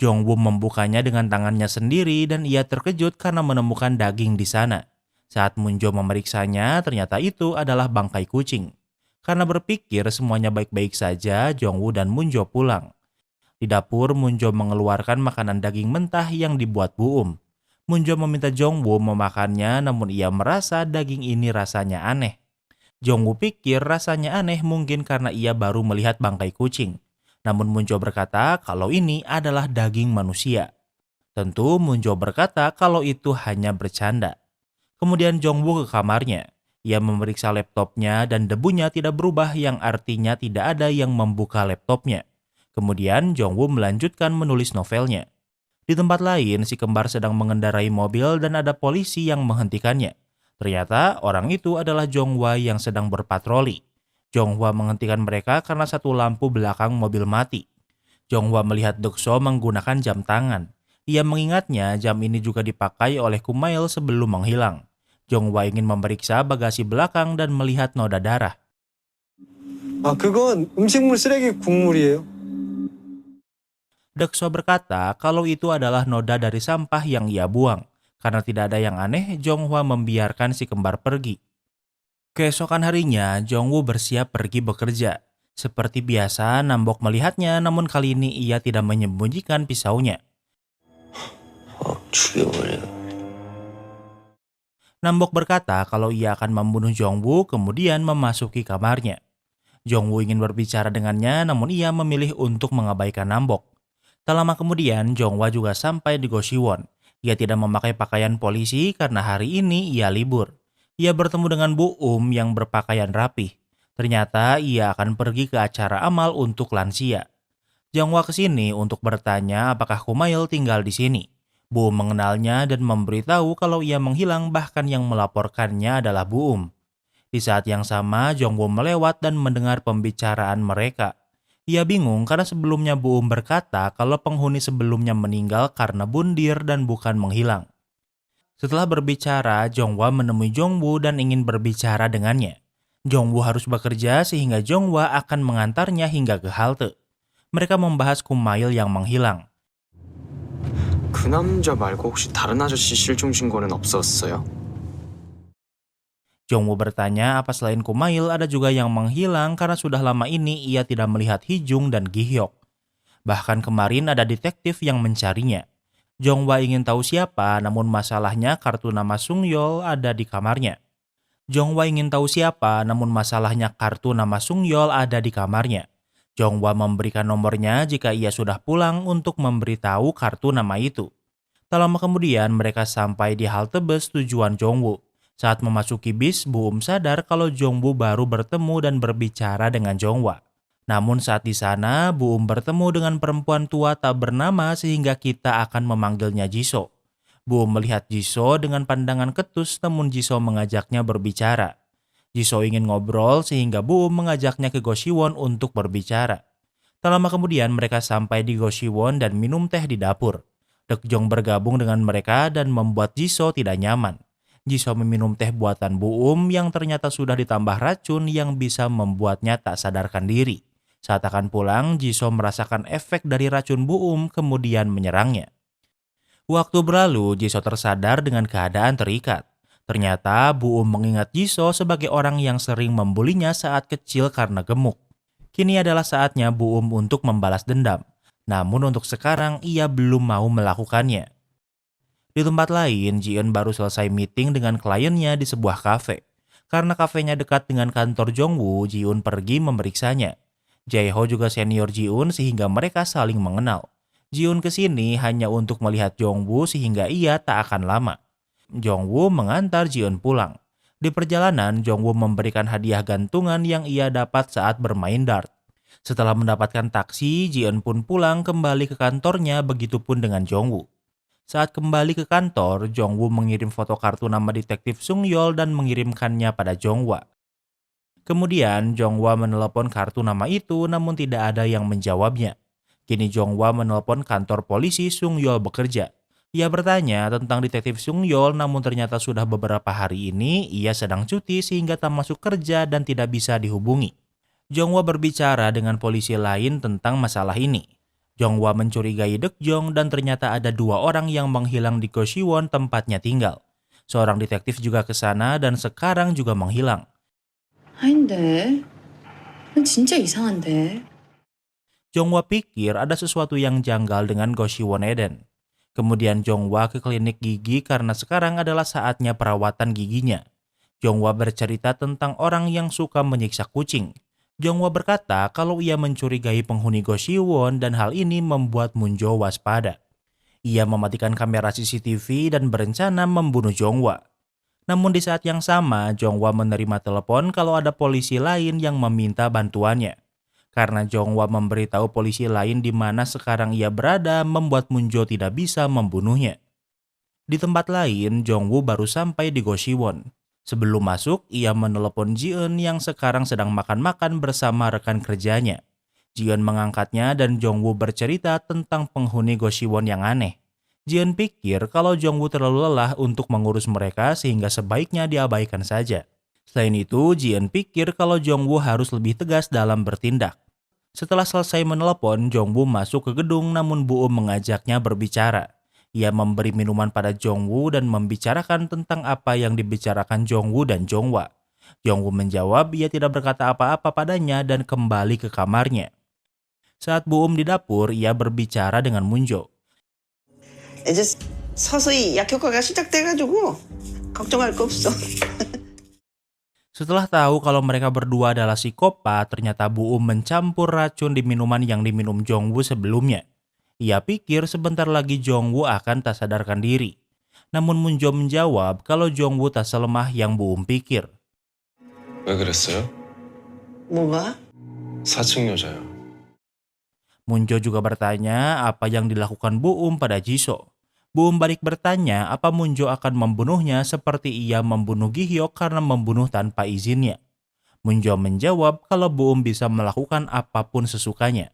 Jongwoo membukanya dengan tangannya sendiri dan ia terkejut karena menemukan daging di sana. Saat Munjo memeriksanya, ternyata itu adalah bangkai kucing. Karena berpikir semuanya baik-baik saja, Jongwoo dan Munjo pulang. Di dapur, Munjo mengeluarkan makanan daging mentah yang dibuat Buum. Munjo meminta Jongwoo memakannya, namun ia merasa daging ini rasanya aneh. Jongwoo pikir rasanya aneh mungkin karena ia baru melihat bangkai kucing. Namun Munjo berkata kalau ini adalah daging manusia. Tentu Munjo berkata kalau itu hanya bercanda. Kemudian Jongwoo ke kamarnya. Ia memeriksa laptopnya dan debunya tidak berubah yang artinya tidak ada yang membuka laptopnya. Kemudian Jongwoo melanjutkan menulis novelnya. Di tempat lain, si kembar sedang mengendarai mobil dan ada polisi yang menghentikannya. Ternyata orang itu adalah Jonghwa yang sedang berpatroli. Jonghwa menghentikan mereka karena satu lampu belakang mobil mati. Jonghwa melihat Dokso menggunakan jam tangan. Ia mengingatnya jam ini juga dipakai oleh Kumail sebelum menghilang. Jonghwa ingin memeriksa bagasi belakang dan melihat noda darah. 아, 그건 음식물 쓰레기 국물이에요. Dokso berkata kalau itu adalah noda dari sampah yang ia buang. Karena tidak ada yang aneh, Jonghwa membiarkan si kembar pergi. Keesokan harinya, Jongwoo bersiap pergi bekerja. Seperti biasa, Nambok melihatnya, namun kali ini ia tidak menyembunyikan pisaunya. 죽여버려. Nambok berkata kalau ia akan membunuh Jongwoo, kemudian memasuki kamarnya. Jongwoo ingin berbicara dengannya, namun ia memilih untuk mengabaikan Nambok. Tak lama kemudian, Jonghwa juga sampai di Goshiwon. Ia tidak memakai pakaian polisi karena hari ini ia libur. Ia bertemu dengan Buum yang berpakaian rapih. Ternyata ia akan pergi ke acara amal untuk lansia. Jonghwa ke sini untuk bertanya apakah Kumail tinggal di sini. Buum mengenalnya dan memberitahu kalau ia menghilang, bahkan yang melaporkannya adalah Buum. Di saat yang sama, Jongwoo melewat dan mendengar pembicaraan mereka. Ia bingung karena sebelumnya Buum berkata kalau penghuni sebelumnya meninggal karena bundir dan bukan menghilang. Setelah berbicara, Jonghwa menemui Jongwoo dan ingin berbicara dengannya. Jongwoo harus bekerja sehingga Jonghwa akan mengantarnya hingga ke halte. Mereka membahas Kumail yang menghilang. 그 남자 말고 혹시 다른 아저씨 실종 신고는 없었어요? Jongwoo bertanya apa selain Kumail ada juga yang menghilang karena sudah lama ini ia tidak melihat Hijung dan Gihyok. Bahkan kemarin ada detektif yang mencarinya. Jonghwa ingin tahu siapa, namun masalahnya kartu nama Sungyol ada di kamarnya. Jonghwa ingin tahu siapa, namun masalahnya kartu nama Sungyol ada di kamarnya. Jonghwa memberikan nomornya jika ia sudah pulang untuk memberitahu kartu nama itu. Tak lama kemudian mereka sampai di halte bus tujuan Jongwoo. Saat memasuki bis, Buum sadar kalau Jongwoo baru bertemu dan berbicara dengan Jonghwa. Namun saat di sana, Buum bertemu dengan perempuan tua tak bernama sehingga kita akan memanggilnya Jisoo. Buum melihat Jisoo dengan pandangan ketus, namun Jisoo mengajaknya berbicara. Jisoo ingin ngobrol sehingga Buum mengajaknya ke Goshiwon untuk berbicara. Tak lama kemudian mereka sampai di Goshiwon dan minum teh di dapur. Deokjong bergabung dengan mereka dan membuat Jisoo tidak nyaman. Jisoo meminum teh buatan Buum yang ternyata sudah ditambah racun yang bisa membuatnya tak sadarkan diri. Saat akan pulang, Jisoo merasakan efek dari racun Buum kemudian menyerangnya. Waktu berlalu, Jisoo tersadar dengan keadaan terikat. Ternyata Buum mengingat Jisoo sebagai orang yang sering membulinya saat kecil karena gemuk. Kini adalah saatnya Buum untuk membalas dendam. Namun untuk sekarang ia belum mau melakukannya. Di tempat lain, Ji-eun baru selesai meeting dengan kliennya di sebuah kafe. Karena kafenya dekat dengan kantor Jongwoo, Ji-eun pergi memeriksanya. Jae-ho juga senior Ji-eun sehingga mereka saling mengenal. Ji-eun kesini hanya untuk melihat Jongwoo sehingga ia tak akan lama. Jongwoo mengantar Ji-eun pulang. Di perjalanan, Jongwoo memberikan hadiah gantungan yang ia dapat saat bermain dart. Setelah mendapatkan taksi, Ji-eun pun pulang kembali ke kantornya, begitupun dengan Jongwoo. Saat kembali ke kantor, Jongwoo mengirim foto kartu nama detektif Sungyol dan mengirimkannya pada Jonghwa. Kemudian, Jonghwa menelepon kartu nama itu namun tidak ada yang menjawabnya. Kini Jonghwa menelepon kantor polisi Sungyol bekerja. Ia bertanya tentang detektif Sung Yeol, namun ternyata sudah beberapa hari ini ia sedang cuti sehingga tak masuk kerja dan tidak bisa dihubungi. Jonghwa berbicara dengan polisi lain tentang masalah ini. Jonghwa mencurigai Deokjong dan ternyata ada 2 orang yang menghilang di Gosiwon tempatnya tinggal. Seorang detektif juga ke sana dan sekarang juga menghilang. 아닌데. 넌 진짜 이상한데. Jonghwa pikir ada sesuatu yang janggal dengan Gosiwon Eden. Kemudian Jonghwa ke klinik gigi karena sekarang adalah saatnya perawatan giginya. Jonghwa bercerita tentang orang yang suka menyiksa kucing. Jonghwa berkata kalau ia mencurigai penghuni Gosiwon dan hal ini membuat Moonjo waspada. Ia mematikan kamera CCTV dan berencana membunuh Jonghwa. Namun di saat yang sama, Jonghwa menerima telepon kalau ada polisi lain yang meminta bantuannya. Karena Jonghwa memberitahu polisi lain di mana sekarang ia berada membuat Moonjo tidak bisa membunuhnya. Di tempat lain, Jongwoo baru sampai di Gosiwon. Sebelum masuk, ia menelepon Ji-eun yang sekarang sedang makan-makan bersama rekan kerjanya. Ji-eun mengangkatnya dan Jongwoo bercerita tentang penghuni Gosiwon yang aneh. Ji-eun pikir kalau Jongwoo terlalu lelah untuk mengurus mereka sehingga sebaiknya diabaikan saja. Selain itu, Ji-eun pikir kalau Jongwoo harus lebih tegas dalam bertindak. Setelah selesai menelepon, Jongwoo masuk ke gedung namun Bu-eum mengajaknya berbicara. Ia memberi minuman pada Jongwoo dan membicarakan tentang apa yang dibicarakan Jongwoo dan Jonghwa. Jongwoo menjawab ia tidak berkata apa-apa padanya dan kembali ke kamarnya. Saat Bu-eum di dapur, ia berbicara dengan Moonjo. 이제 서서히 약효과가 시작돼가지고 걱정할 거 없어. Setelah tahu kalau mereka berdua adalah psikopat, ternyata Bu-eum mencampur racun di minuman yang diminum Jongwoo sebelumnya. Ia pikir sebentar lagi Jongwoo akan tak sadarkan diri. Namun Moonjo menjawab kalau Jongwoo tak selemah yang Bu-eum pikir. 왜 그랬어요? 뭐가? 4층 여자요. Moonjo juga bertanya apa yang dilakukan Bu-eum pada Jisoo. Bu-eum balik bertanya apa Moonjo akan membunuhnya seperti ia membunuh Gi-hyuk karena membunuh tanpa izinnya. Moonjo menjawab kalau Bu-eum bisa melakukan apapun sesukanya.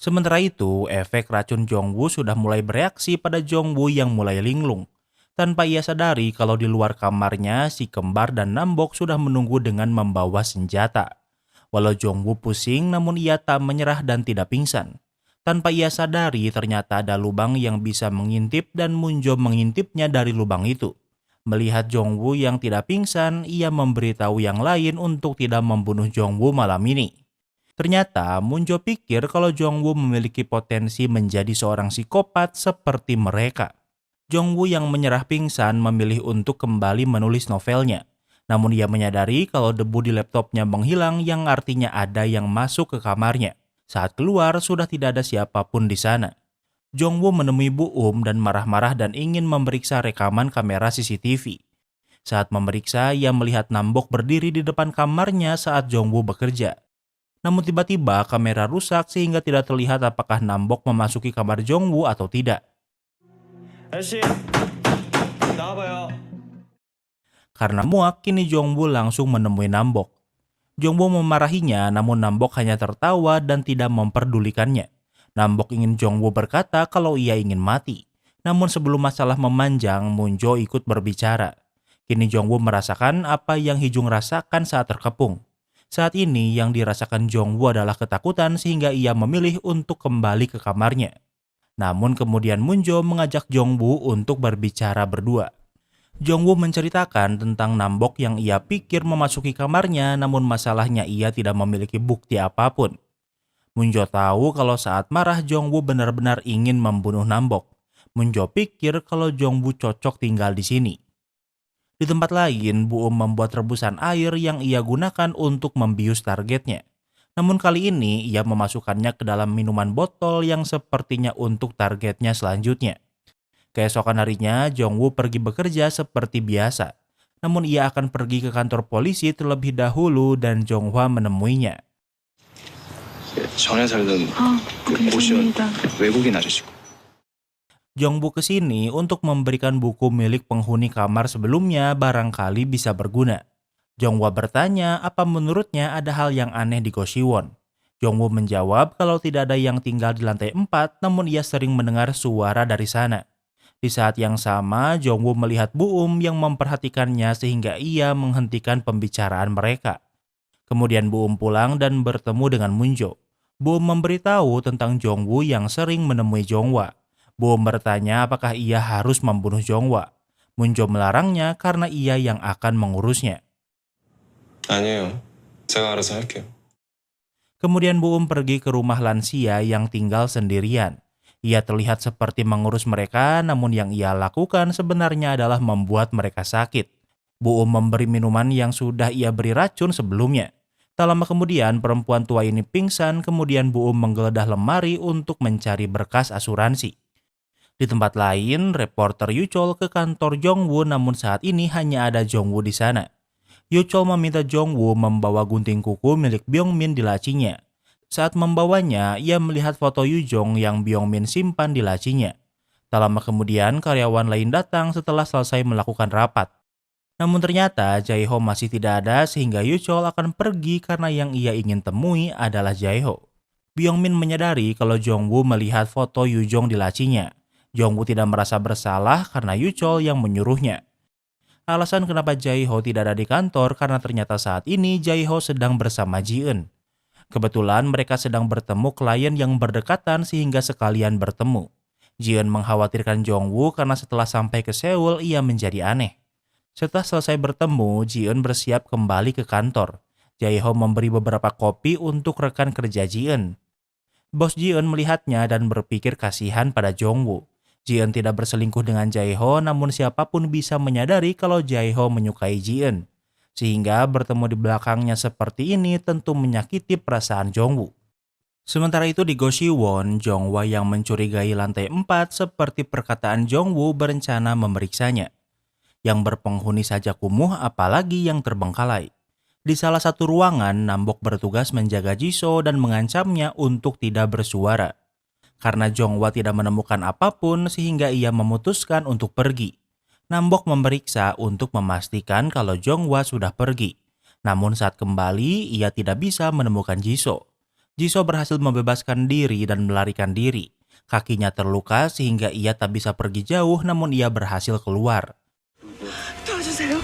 Sementara itu, efek racun Jongwoo sudah mulai bereaksi pada Jongwoo yang mulai linglung. Tanpa ia sadari kalau di luar kamarnya, si kembar dan Nambok sudah menunggu dengan membawa senjata. Walau Jongwoo pusing, namun ia tak menyerah dan tidak pingsan. Tanpa ia sadari, ternyata ada lubang yang bisa mengintip dan Moonjo mengintipnya dari lubang itu. Melihat Jongwoo yang tidak pingsan, ia memberitahu yang lain untuk tidak membunuh Jongwoo malam ini. Ternyata Moonjo pikir kalau Jongwoo memiliki potensi menjadi seorang psikopat seperti mereka. Jongwoo yang menyerah pingsan memilih untuk kembali menulis novelnya. Namun ia menyadari kalau debu di laptopnya menghilang yang artinya ada yang masuk ke kamarnya. Saat keluar, sudah tidak ada siapapun di sana. Jongwoo menemui Bu-eum dan marah-marah dan ingin memeriksa rekaman kamera CCTV. Saat memeriksa, ia melihat Nambok berdiri di depan kamarnya saat Jongwoo bekerja. Namun tiba-tiba kamera rusak sehingga tidak terlihat apakah Nambok memasuki kamar Jongwoo atau tidak. 아저씨, 나와봐요. Karena muak, kini Jongwoo langsung menemui Nambok. Jongwoo memarahinya, namun Nambok hanya tertawa dan tidak memperdulikannya. Nambok ingin Jongwoo berkata kalau ia ingin mati. Namun sebelum masalah memanjang, Moonjo ikut berbicara. Kini Jongwoo merasakan apa yang Hijung rasakan saat terkepung. Saat ini yang dirasakan Jongwoo adalah ketakutan sehingga ia memilih untuk kembali ke kamarnya. Namun kemudian Moonjo mengajak Jongwoo untuk berbicara berdua. Jongwoo menceritakan tentang Nambok yang ia pikir memasuki kamarnya, namun masalahnya ia tidak memiliki bukti apapun. Moonjo tahu kalau saat marah Jongwoo benar-benar ingin membunuh Nambok. Moonjo pikir kalau Jongwoo cocok tinggal di sini. Di tempat lain, Bu-eum membuat rebusan air yang ia gunakan untuk membius targetnya. Namun kali ini ia memasukkannya ke dalam minuman botol yang sepertinya untuk targetnya selanjutnya. Keesokan harinya, Jongwoo pergi bekerja seperti biasa. Namun ia akan pergi ke kantor polisi terlebih dahulu dan Jonghwa menemuinya. 전에 살던 그 괜찮습니다. 외국인 아저씨고. Jongwoo kesini untuk memberikan buku milik penghuni kamar sebelumnya barangkali bisa berguna. Jonghwa bertanya apa menurutnya ada hal yang aneh di Gosiwon. Jongwoo menjawab kalau tidak ada yang tinggal di lantai 4, namun ia sering mendengar suara dari sana. Di saat yang sama, Jongwoo melihat Bu yang memperhatikannya sehingga ia menghentikan pembicaraan mereka. Kemudian Bu pulang dan bertemu dengan Munjo. Bu memberitahu tentang Jongwoo yang sering menemui Jongwa. Bu bertanya apakah ia harus membunuh Jongwa. Munjo melarangnya karena ia yang akan mengurusnya. 아니에요. 제가 알아서 할게요. Kemudian Bu pergi ke rumah lansia yang tinggal sendirian. Ia terlihat seperti mengurus mereka, namun yang ia lakukan sebenarnya adalah membuat mereka sakit. Bu memberi minuman yang sudah ia beri racun sebelumnya. Tak lama kemudian, perempuan tua ini pingsan, kemudian Bu menggeledah lemari untuk mencari berkas asuransi. Di tempat lain, reporter Yuchol ke kantor Jongwoo, namun saat ini hanya ada Jongwoo di sana. Yuchol meminta Jongwoo membawa gunting kuku milik Byungmin di lacinya. Saat membawanya, ia melihat foto Yujong yang Byungmin simpan di lacinya. Tak lama kemudian, karyawan lain datang setelah selesai melakukan rapat. Namun ternyata Jae-ho masih tidak ada sehingga Yuchol akan pergi karena yang ia ingin temui adalah Jae-ho. Byungmin menyadari kalau Jongwoo melihat foto Yujong di lacinya. Jongwoo tidak merasa bersalah karena Yuchol yang menyuruhnya. Alasan kenapa Jae-ho tidak ada di kantor karena ternyata saat ini Jae-ho sedang bersama Ji-eun. Kebetulan mereka sedang bertemu klien yang berdekatan sehingga sekalian bertemu. Ji-eun mengkhawatirkan Jongwoo karena setelah sampai ke Seoul ia menjadi aneh. Setelah selesai bertemu, Ji-eun bersiap kembali ke kantor. Jae-ho memberi beberapa kopi untuk rekan kerja Ji-eun. Bos Ji-eun melihatnya dan berpikir kasihan pada Jongwoo. Ji-eun tidak berselingkuh dengan Jae-ho, namun siapapun bisa menyadari kalau Jae-ho menyukai Ji-eun. Sehingga bertemu di belakangnya seperti ini tentu menyakiti perasaan Jongwoo. Sementara itu di Goshiwon, Jongwa yang mencurigai lantai 4 seperti perkataan Jongwoo berencana memeriksanya. Yang berpenghuni saja kumuh apalagi yang terbengkalai. Di salah satu ruangan, Nambok bertugas menjaga Jisoo dan mengancamnya untuk tidak bersuara. Karena Jongwa tidak menemukan apapun sehingga ia memutuskan untuk pergi. Nambok memeriksa untuk memastikan kalau Jongwa sudah pergi. Namun saat kembali, ia tidak bisa menemukan Jisoo. Jisoo berhasil membebaskan diri dan melarikan diri. Kakinya terluka sehingga ia tak bisa pergi jauh, namun ia berhasil keluar. 도와주세요.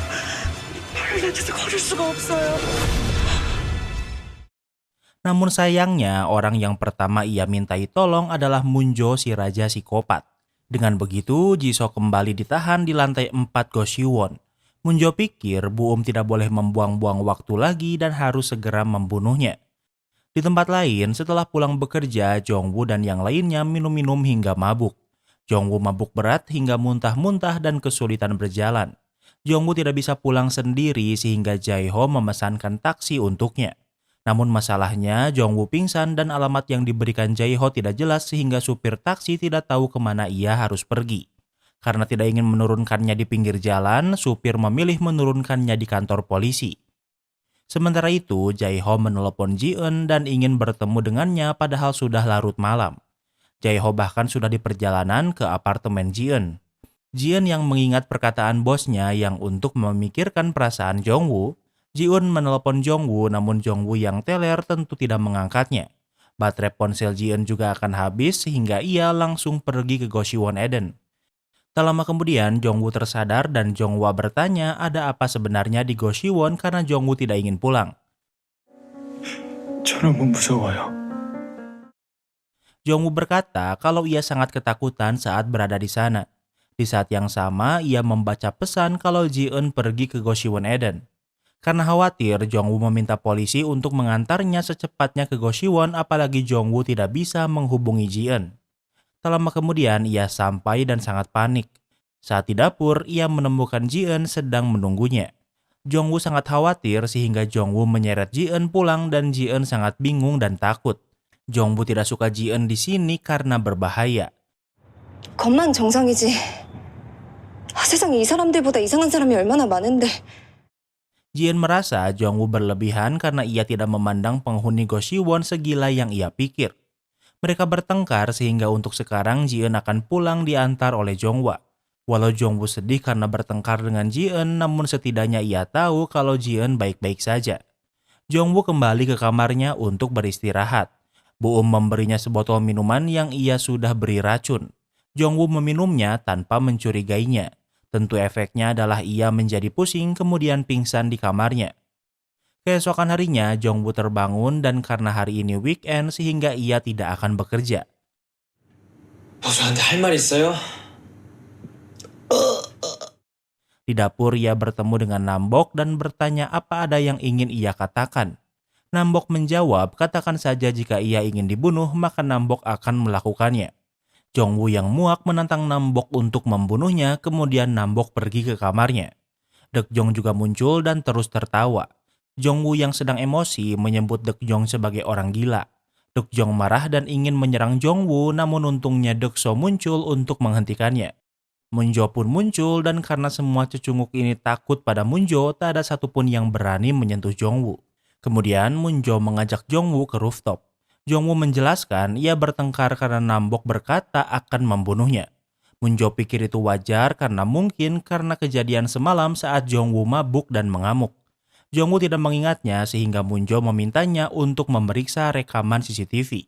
발을 다쳐서 걸을 수가 없어요. Namun sayangnya, orang yang pertama ia mintai tolong adalah Munjo, si raja psikopat. Dengan begitu, Jisoo kembali ditahan di lantai 4 Goshiwon. Munjo pikir Bu tidak boleh membuang-buang waktu lagi dan harus segera membunuhnya. Di tempat lain, setelah pulang bekerja, Jongwoo dan yang lainnya minum-minum hingga mabuk. Jongwoo mabuk berat hingga muntah-muntah dan kesulitan berjalan. Jongwoo tidak bisa pulang sendiri sehingga Jae-ho memesankan taksi untuknya. Namun masalahnya, Jongwoo pingsan dan alamat yang diberikan Jae-ho tidak jelas sehingga supir taksi tidak tahu kemana ia harus pergi. Karena tidak ingin menurunkannya di pinggir jalan, supir memilih menurunkannya di kantor polisi. Sementara itu, Jae-ho menelepon Ji-eun dan ingin bertemu dengannya padahal sudah larut malam. Jae-ho bahkan sudah di perjalanan ke apartemen Ji-eun. Ji-eun yang mengingat perkataan bosnya yang untuk memikirkan perasaan Jongwoo, Ji-eun menelepon Jongwoo namun Jongwoo yang teler tentu tidak mengangkatnya. Baterai ponsel Ji-eun juga akan habis sehingga ia langsung pergi ke Goshiwon Eden. Tak lama kemudian Jongwoo tersadar dan Jongwa bertanya ada apa sebenarnya di Goshiwon karena Jongwoo tidak ingin pulang. 저런 건 무서워요. Jongwoo berkata kalau ia sangat ketakutan saat berada di sana. Di saat yang sama ia membaca pesan kalau Ji-eun pergi ke Goshiwon Eden. Karena khawatir, Jongwoo meminta polisi untuk mengantarnya secepatnya ke Goshiwon apalagi Jongwoo tidak bisa menghubungi Ji-eun. Tak lama kemudian ia sampai dan sangat panik. Saat di dapur, ia menemukan Ji-eun sedang menunggunya. Jongwoo sangat khawatir sehingga Jongwoo menyeret Ji-eun pulang dan Ji-eun sangat bingung dan takut. Jongwoo tidak suka Ji-eun di sini karena berbahaya. 겉만 정상이지. 세상에 이 사람들보다 이상한 사람이 얼마나 많은데. Ji-eun merasa Jongwoo berlebihan karena ia tidak memandang penghuni Goshiwon segila yang ia pikir. Mereka bertengkar sehingga untuk sekarang Ji-eun akan pulang diantar oleh Jongwa. Walau Jongwoo sedih karena bertengkar dengan Ji-eun, namun setidaknya ia tahu kalau Ji-eun baik-baik saja. Jongwoo kembali ke kamarnya untuk beristirahat. Bu memberinya sebotol minuman yang ia sudah beri racun. Jongwoo meminumnya tanpa mencurigainya. Tentu efeknya adalah ia menjadi pusing kemudian pingsan di kamarnya. Keesokan harinya, Jongwoo terbangun dan karena hari ini weekend sehingga ia tidak akan bekerja. 저한테 할 말 있어요? Di dapur ia bertemu dengan Nambok dan bertanya apa ada yang ingin ia katakan. Nambok menjawab, katakan saja jika ia ingin dibunuh maka Nambok akan melakukannya. Jongwoo yang muak menantang Nambok untuk membunuhnya, kemudian Nambok pergi ke kamarnya. Deokjong juga muncul dan terus tertawa. Jongwoo yang sedang emosi menyebut Deokjong sebagai orang gila. Deokjong marah dan ingin menyerang Jongwoo, namun untungnya Deokso muncul untuk menghentikannya. Munjo pun muncul dan karena semua cecunguk ini takut pada Munjo, tak ada satupun yang berani menyentuh Jongwoo. Kemudian Munjo mengajak Jongwoo ke rooftop. Jongwoo menjelaskan ia bertengkar karena Nambok berkata akan membunuhnya. Munjo pikir itu wajar karena mungkin karena kejadian semalam saat Jongwoo mabuk dan mengamuk. Jongwoo tidak mengingatnya sehingga Munjo memintanya untuk memeriksa rekaman CCTV.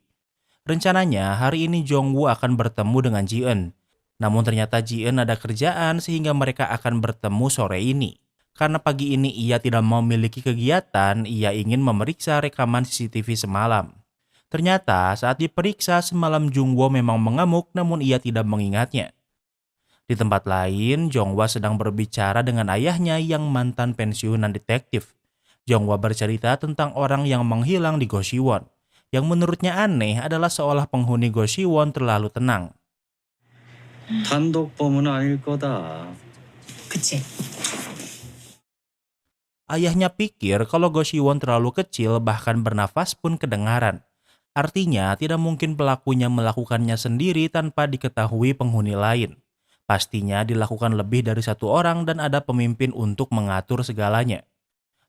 Rencananya hari ini Jongwoo akan bertemu dengan Ji-eun. Namun ternyata Ji-eun ada kerjaan sehingga mereka akan bertemu sore ini. Karena pagi ini ia tidak memiliki kegiatan, ia ingin memeriksa rekaman CCTV semalam. Ternyata saat diperiksa semalam Jongwoo memang mengamuk namun ia tidak mengingatnya. Di tempat lain, Jongwoo sedang berbicara dengan ayahnya yang mantan pensiunan detektif. Jongwoo bercerita tentang orang yang menghilang di Goshiwon. Yang menurutnya aneh adalah seolah penghuni Goshiwon terlalu tenang. 단독 범은 아닐 거다. 그치? Ayahnya pikir kalau Goshiwon terlalu kecil bahkan bernafas pun kedengaran. Artinya tidak mungkin pelakunya melakukannya sendiri tanpa diketahui penghuni lain. Pastinya dilakukan lebih dari satu orang dan ada pemimpin untuk mengatur segalanya.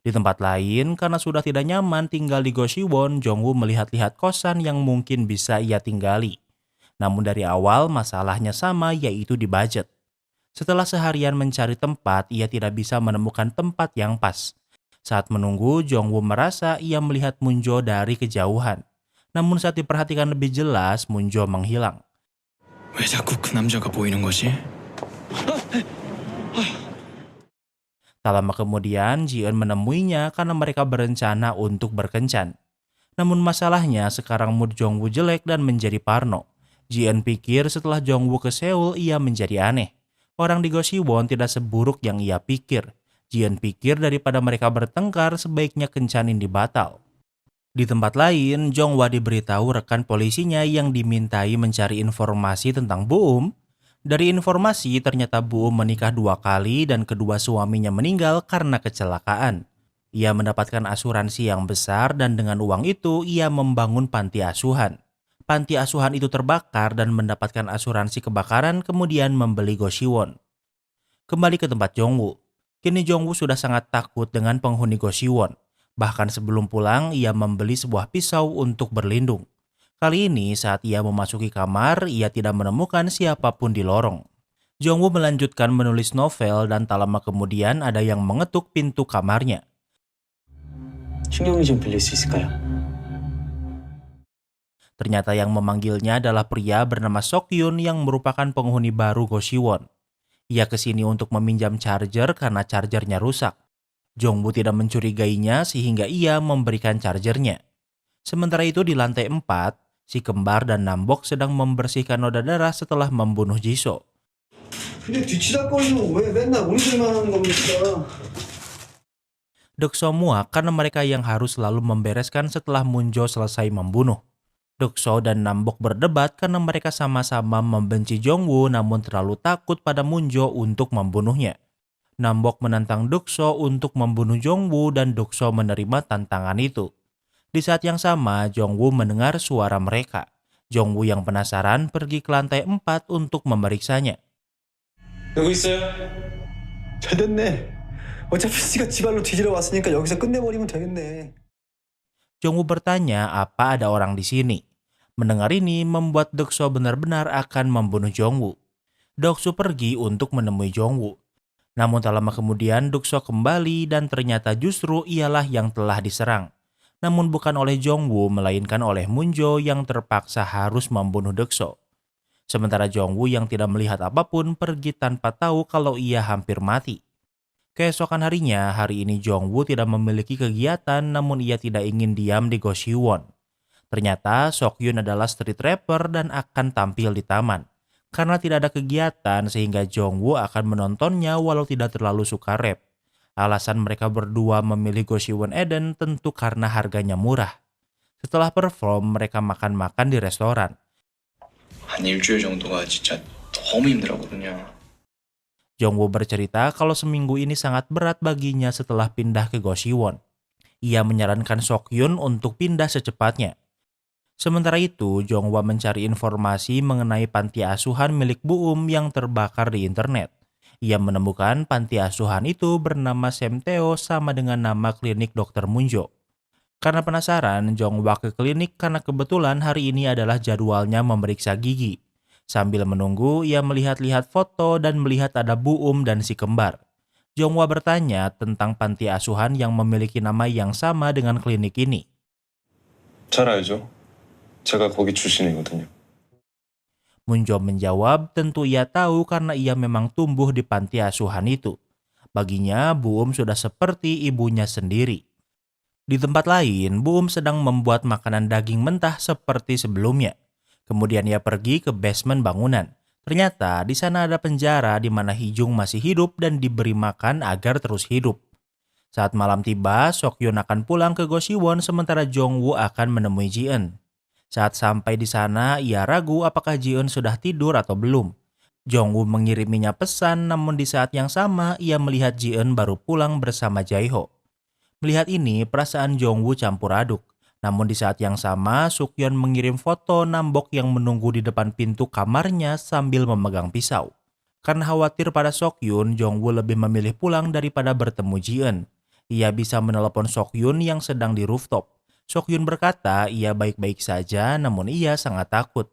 Di tempat lain, karena sudah tidak nyaman tinggal di Goshiwon, Jongwoo melihat-lihat kosan yang mungkin bisa ia tinggali. Namun dari awal masalahnya sama, yaitu di budget. Setelah seharian mencari tempat, ia tidak bisa menemukan tempat yang pas. Saat menunggu, Jongwoo merasa ia melihat Munjo dari kejauhan. Namun saat diperhatikan lebih jelas, Munjo menghilang. 왜 자꾸 그 남자가 보이는 거지? Tak lama kemudian, Ji-eun menemuinya karena mereka berencana untuk berkencan. Namun masalahnya sekarang mood Jongwoo jelek dan menjadi parno. Ji-eun pikir setelah Jongwoo ke Seoul ia menjadi aneh. Orang di Goshiwon tidak seburuk yang ia pikir. Ji-eun pikir daripada mereka bertengkar sebaiknya kencan ini batal. Di tempat lain, Jongwoo diberitahu rekan polisinya yang dimintai mencari informasi tentang Bu-eum. Dari informasi ternyata Bu-eum menikah 2 kali dan kedua suaminya meninggal karena kecelakaan. Ia mendapatkan asuransi yang besar dan dengan uang itu ia membangun panti asuhan. Panti asuhan itu terbakar dan mendapatkan asuransi kebakaran kemudian membeli Goshiwon. Kembali ke tempat Jongwoo. Kini Jongwoo sudah sangat takut dengan penghuni Goshiwon. Bahkan sebelum pulang ia membeli sebuah pisau untuk berlindung. Kali ini saat ia memasuki kamar ia tidak menemukan siapapun di lorong. Jongwoo melanjutkan menulis novel dan tak lama kemudian ada yang mengetuk pintu kamarnya. 신경이 좀 빌릴 수 있을까요? Ternyata yang memanggilnya adalah pria bernama Seok-yun yang merupakan penghuni baru Goshiwon. Ia kesini untuk meminjam charger karena chargernya rusak. Jongwoo tidak mencurigainya sehingga ia memberikan chargernya. Sementara itu di lantai 4, si kembar dan Nambok sedang membersihkan noda darah setelah membunuh Jisoo. 근데 뒤치다거리는 왜 맨날 우리들만 하는 겁니까? Deokso muak karena mereka yang harus selalu membereskan setelah Munjo selesai membunuh. Deokso dan Nambok berdebat karena mereka sama-sama membenci Jongwoo namun terlalu takut pada Munjo untuk membunuhnya. Nambok menantang Deokso untuk membunuh Jongwoo dan Deokso menerima tantangan itu. Di saat yang sama, Jongwoo mendengar suara mereka. Jongwoo yang penasaran pergi ke lantai 4 untuk memeriksanya. 누구 있어요? 잘 됐네. 어차피 씨가 지발로 뒤지러 왔으니까 여기서 끝내버리면 되겠네. Jongwoo bertanya apa ada orang di sini. Mendengar ini membuat Deokso benar-benar akan membunuh Jongwoo. Deokso pergi untuk menemui Jongwoo. Namun tak lama kemudian Deokso kembali dan ternyata justru ialah yang telah diserang. Namun bukan oleh Jongwoo melainkan oleh Munjo yang terpaksa harus membunuh Deokso. Sementara Jongwoo yang tidak melihat apapun pergi tanpa tahu kalau ia hampir mati. Keesokan harinya, hari ini Jongwoo tidak memiliki kegiatan namun ia tidak ingin diam di Goshiwon. Ternyata Seokhyun adalah street rapper dan akan tampil di taman. Karena tidak ada kegiatan sehingga Jongwoo akan menontonnya walau tidak terlalu suka rap. Alasan mereka berdua memilih Goshiwon Eden tentu karena harganya murah. Setelah perform, mereka makan-makan di restoran. 한 일주일 정도가 진짜 너무 힘들었거든요. Jongwoo bercerita kalau seminggu ini sangat berat baginya setelah pindah ke Goshiwon. Ia menyarankan Seokhyun untuk pindah secepatnya. Sementara itu, Jongwoo mencari informasi mengenai panti asuhan milik Buum yang terbakar di internet. Ia menemukan panti asuhan itu bernama Semteo sama dengan nama klinik Dr. Munjo. Karena penasaran, Jongwoo ke klinik karena kebetulan hari ini adalah jadwalnya memeriksa gigi. Sambil menunggu, ia melihat-lihat foto dan melihat ada Buum dan si kembar. Jongwoo bertanya tentang panti asuhan yang memiliki nama yang sama dengan klinik ini. 잘 알죠? 제가 거기 출신이거든요. Munjo menjawab tentu ia tahu karena ia memang tumbuh di panti asuhan itu. Baginya, Buum sudah seperti ibunya sendiri. Di tempat lain, Buum sedang membuat makanan daging mentah seperti sebelumnya. Kemudian ia pergi ke basement bangunan. Ternyata di sana ada penjara di mana Hijung masih hidup dan diberi makan agar terus hidup. Saat malam tiba, Seokhyun akan pulang ke Goshiwon sementara Jongwoo akan menemui Ji-eun. Saat sampai di sana, ia ragu apakah Ji-eun sudah tidur atau belum. Jongwoo mengiriminya pesan, namun di saat yang sama ia melihat Ji-eun baru pulang bersama Jae-ho. Melihat ini, perasaan Jongwoo campur aduk. Namun di saat yang sama, Seokhyun mengirim foto Nambok yang menunggu di depan pintu kamarnya sambil memegang pisau. Karena khawatir pada Seokhyun, Jongwoo lebih memilih pulang daripada bertemu Ji-eun. Ia bisa menelepon Seokhyun yang sedang di rooftop. Seokhyun berkata ia baik-baik saja namun ia sangat takut.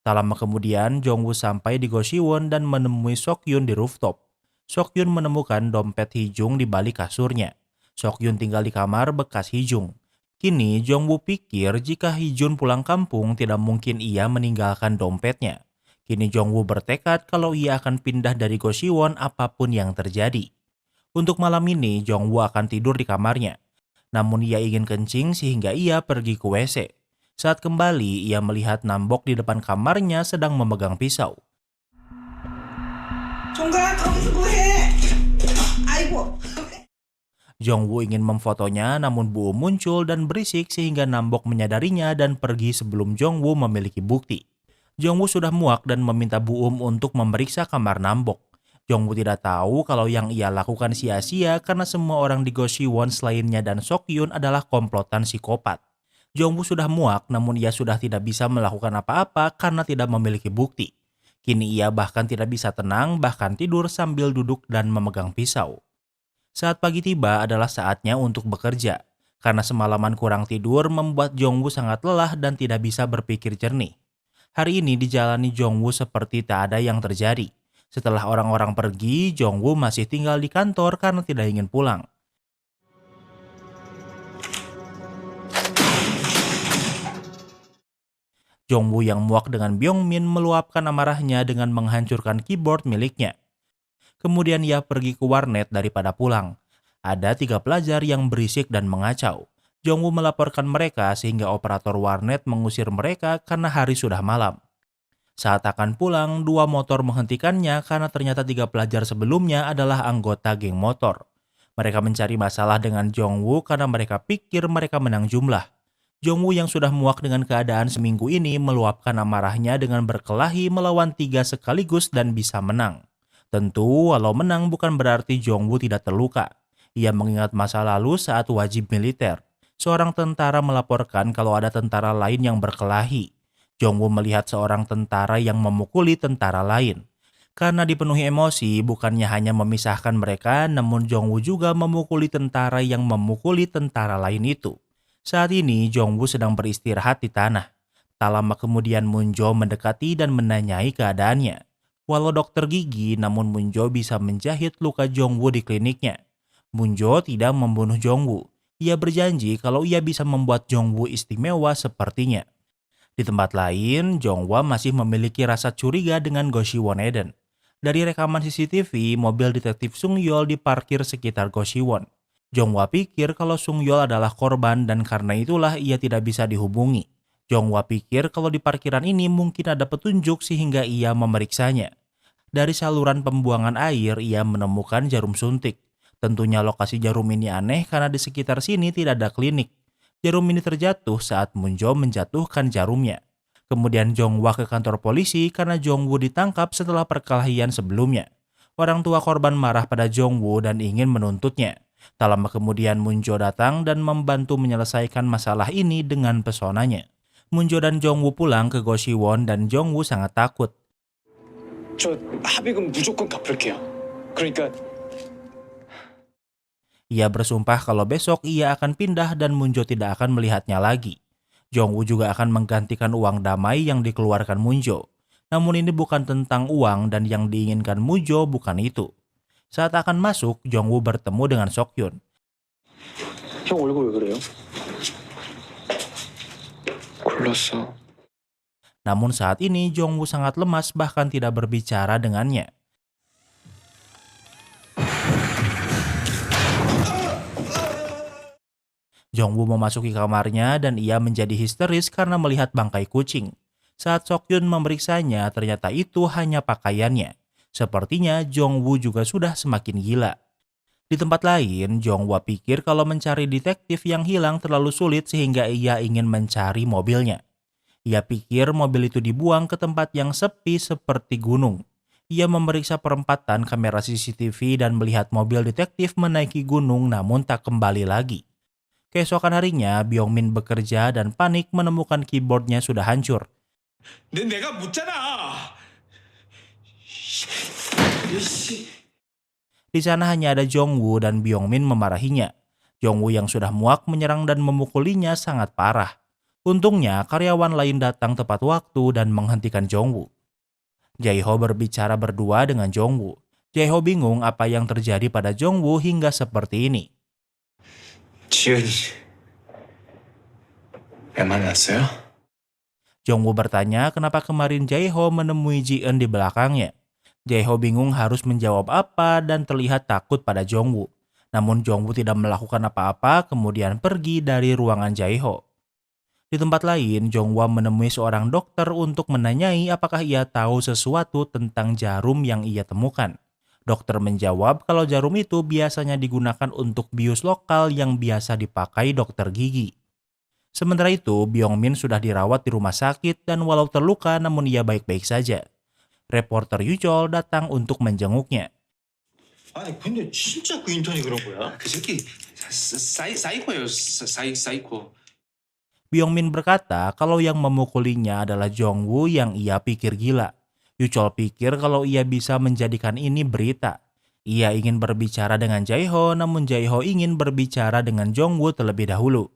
Tak lama kemudian, Jongwoo sampai di Goshiwon dan menemui Seokhyun di rooftop. Seokhyun menemukan dompet Hijung di balik kasurnya. Seokhyun tinggal di kamar bekas Hijung. Kini Jongwoo pikir jika Hijun pulang kampung tidak mungkin ia meninggalkan dompetnya. Kini Jongwoo bertekad kalau ia akan pindah dari Goshiwon apapun yang terjadi. Untuk malam ini Jongwoo akan tidur di kamarnya. Namun ia ingin kencing sehingga ia pergi ke WC. Saat kembali ia melihat Nambok di depan kamarnya sedang memegang pisau. 종가 거기서 뭐해? 아이고. Jongwoo ingin memfotonya namun Buum muncul dan berisik sehingga Nambok menyadarinya dan pergi sebelum Jongwoo memiliki bukti. Jongwoo sudah muak dan meminta Buum untuk memeriksa kamar Nambok. Jongwoo tidak tahu kalau yang ia lakukan sia-sia karena semua orang di Goshiwon selainnya dan Seokhyun adalah komplotan psikopat. Jongwoo sudah muak namun ia sudah tidak bisa melakukan apa-apa karena tidak memiliki bukti. Kini ia bahkan tidak bisa tenang bahkan tidur sambil duduk dan memegang pisau. Saat pagi tiba adalah saatnya untuk bekerja. Karena semalaman kurang tidur membuat Jongwoo sangat lelah dan tidak bisa berpikir jernih. Hari ini dijalani Jongwoo seperti tak ada yang terjadi. Setelah orang-orang pergi, Jongwoo masih tinggal di kantor karena tidak ingin pulang. Jongwoo yang muak dengan Byungmin meluapkan amarahnya dengan menghancurkan keyboard miliknya. Kemudian ia pergi ke warnet daripada pulang. Ada 3 pelajar yang berisik dan mengacau. Jongwoo melaporkan mereka sehingga operator warnet mengusir mereka karena hari sudah malam. Saat akan pulang, 2 motor menghentikannya karena ternyata 3 pelajar sebelumnya adalah anggota geng motor. Mereka mencari masalah dengan Jongwoo karena mereka pikir mereka menang jumlah. Jongwoo yang sudah muak dengan keadaan seminggu ini meluapkan amarahnya dengan berkelahi melawan 3 sekaligus dan bisa menang. Tentu, walau menang bukan berarti Jongwoo tidak terluka. Ia mengingat masa lalu saat wajib militer. Seorang tentara melaporkan kalau ada tentara lain yang berkelahi. Jongwoo melihat seorang tentara yang memukuli tentara lain. Karena dipenuhi emosi, bukannya hanya memisahkan mereka, namun Jongwoo juga memukuli tentara yang memukuli tentara lain itu. Saat ini, Jongwoo sedang beristirahat di tanah. Tak lama kemudian Munjo mendekati dan menanyai keadaannya. Walau dokter gigi, namun Munjo bisa menjahit luka Jongwoo di kliniknya. Munjo tidak membunuh Jongwoo. Ia berjanji kalau ia bisa membuat Jongwoo istimewa sepertinya. Di tempat lain, Jongwa masih memiliki rasa curiga dengan Go Siwon Eden. Dari rekaman CCTV, mobil detektif Sung Yeol diparkir sekitar Go Siwon. Jongwa pikir kalau Sung Yeol adalah korban dan karena itulah ia tidak bisa dihubungi. Jongwa pikir kalau di parkiran ini mungkin ada petunjuk sehingga ia memeriksanya. Dari saluran pembuangan air, ia menemukan jarum suntik. Tentunya lokasi jarum ini aneh karena di sekitar sini tidak ada klinik. Jarum ini terjatuh saat Moon-jo menjatuhkan jarumnya. Kemudian Jongwa ke kantor polisi karena Jongwoo ditangkap setelah perkelahian sebelumnya. Orang tua korban marah pada Jongwoo dan ingin menuntutnya. Tak lama kemudian Moon-jo datang dan membantu menyelesaikan masalah ini dengan pesonanya. Moon-jo dan Jongwoo pulang ke Go Siwon dan Jongwoo sangat takut. 저 합의금 무조건 갚을게요. 그러니까 Ia bersumpah kalau besok ia akan pindah dan Moon-jo tidak akan melihatnya lagi. Jongwoo juga akan menggantikan uang damai yang dikeluarkan Moon-jo. Namun ini bukan tentang uang dan yang diinginkan Moon-jo bukan itu. Saat akan masuk, Jongwoo bertemu dengan Seok-hyun. 형 얼굴 왜 그래요? 골랐어. Namun saat ini Jongwoo sangat lemas bahkan tidak berbicara dengannya. Jongwoo memasuki kamarnya dan ia menjadi histeris karena melihat bangkai kucing. Saat Seok-hyun memeriksanya, ternyata itu hanya pakaiannya. Sepertinya Jongwoo juga sudah semakin gila. Di tempat lain, Jongwoo pikir kalau mencari detektif yang hilang terlalu sulit sehingga ia ingin mencari mobilnya. Ia pikir mobil itu dibuang ke tempat yang sepi seperti gunung. Ia memeriksa perempatan kamera CCTV dan melihat mobil detektif menaiki gunung namun tak kembali lagi. Keesokan harinya, Byung-min bekerja dan panik menemukan keyboardnya sudah hancur. 내가 묻잖아. Di sana hanya ada Jongwoo dan Byung-min memarahinya. Jongwoo yang sudah muak menyerang dan memukulinya sangat parah. Untungnya, karyawan lain datang tepat waktu dan menghentikan Jongwoo. Jae-ho berbicara berdua dengan Jongwoo. Jae-ho bingung apa yang terjadi pada Jongwoo hingga seperti ini. 지은이 왜 만났어요? Jongwoo bertanya kenapa kemarin Jae-ho menemui Ji-eun di belakangnya. Jae-ho bingung harus menjawab apa dan terlihat takut pada Jongwoo. Namun Jongwoo tidak melakukan apa-apa kemudian pergi dari ruangan Jae-ho. Di tempat lain, Jongwoo menemui seorang dokter untuk menanyai apakah ia tahu sesuatu tentang jarum yang ia temukan. Dokter menjawab kalau jarum itu biasanya digunakan untuk bius lokal yang biasa dipakai dokter gigi. Sementara itu, Byung-min sudah dirawat di rumah sakit dan walau terluka namun ia baik-baik saja. Reporter Yu-chol datang untuk menjenguknya. 아니 근데 진짜 그 인턴이 그런 거야? 그 새끼 사이코예요. 사이코. Byung-min berkata kalau yang memukulinya adalah Jongwoo yang ia pikir gila. Yu-chol pikir kalau ia bisa menjadikan ini berita. Ia ingin berbicara dengan Jae-ho, namun Jae-ho ingin berbicara dengan Jongwoo terlebih dahulu.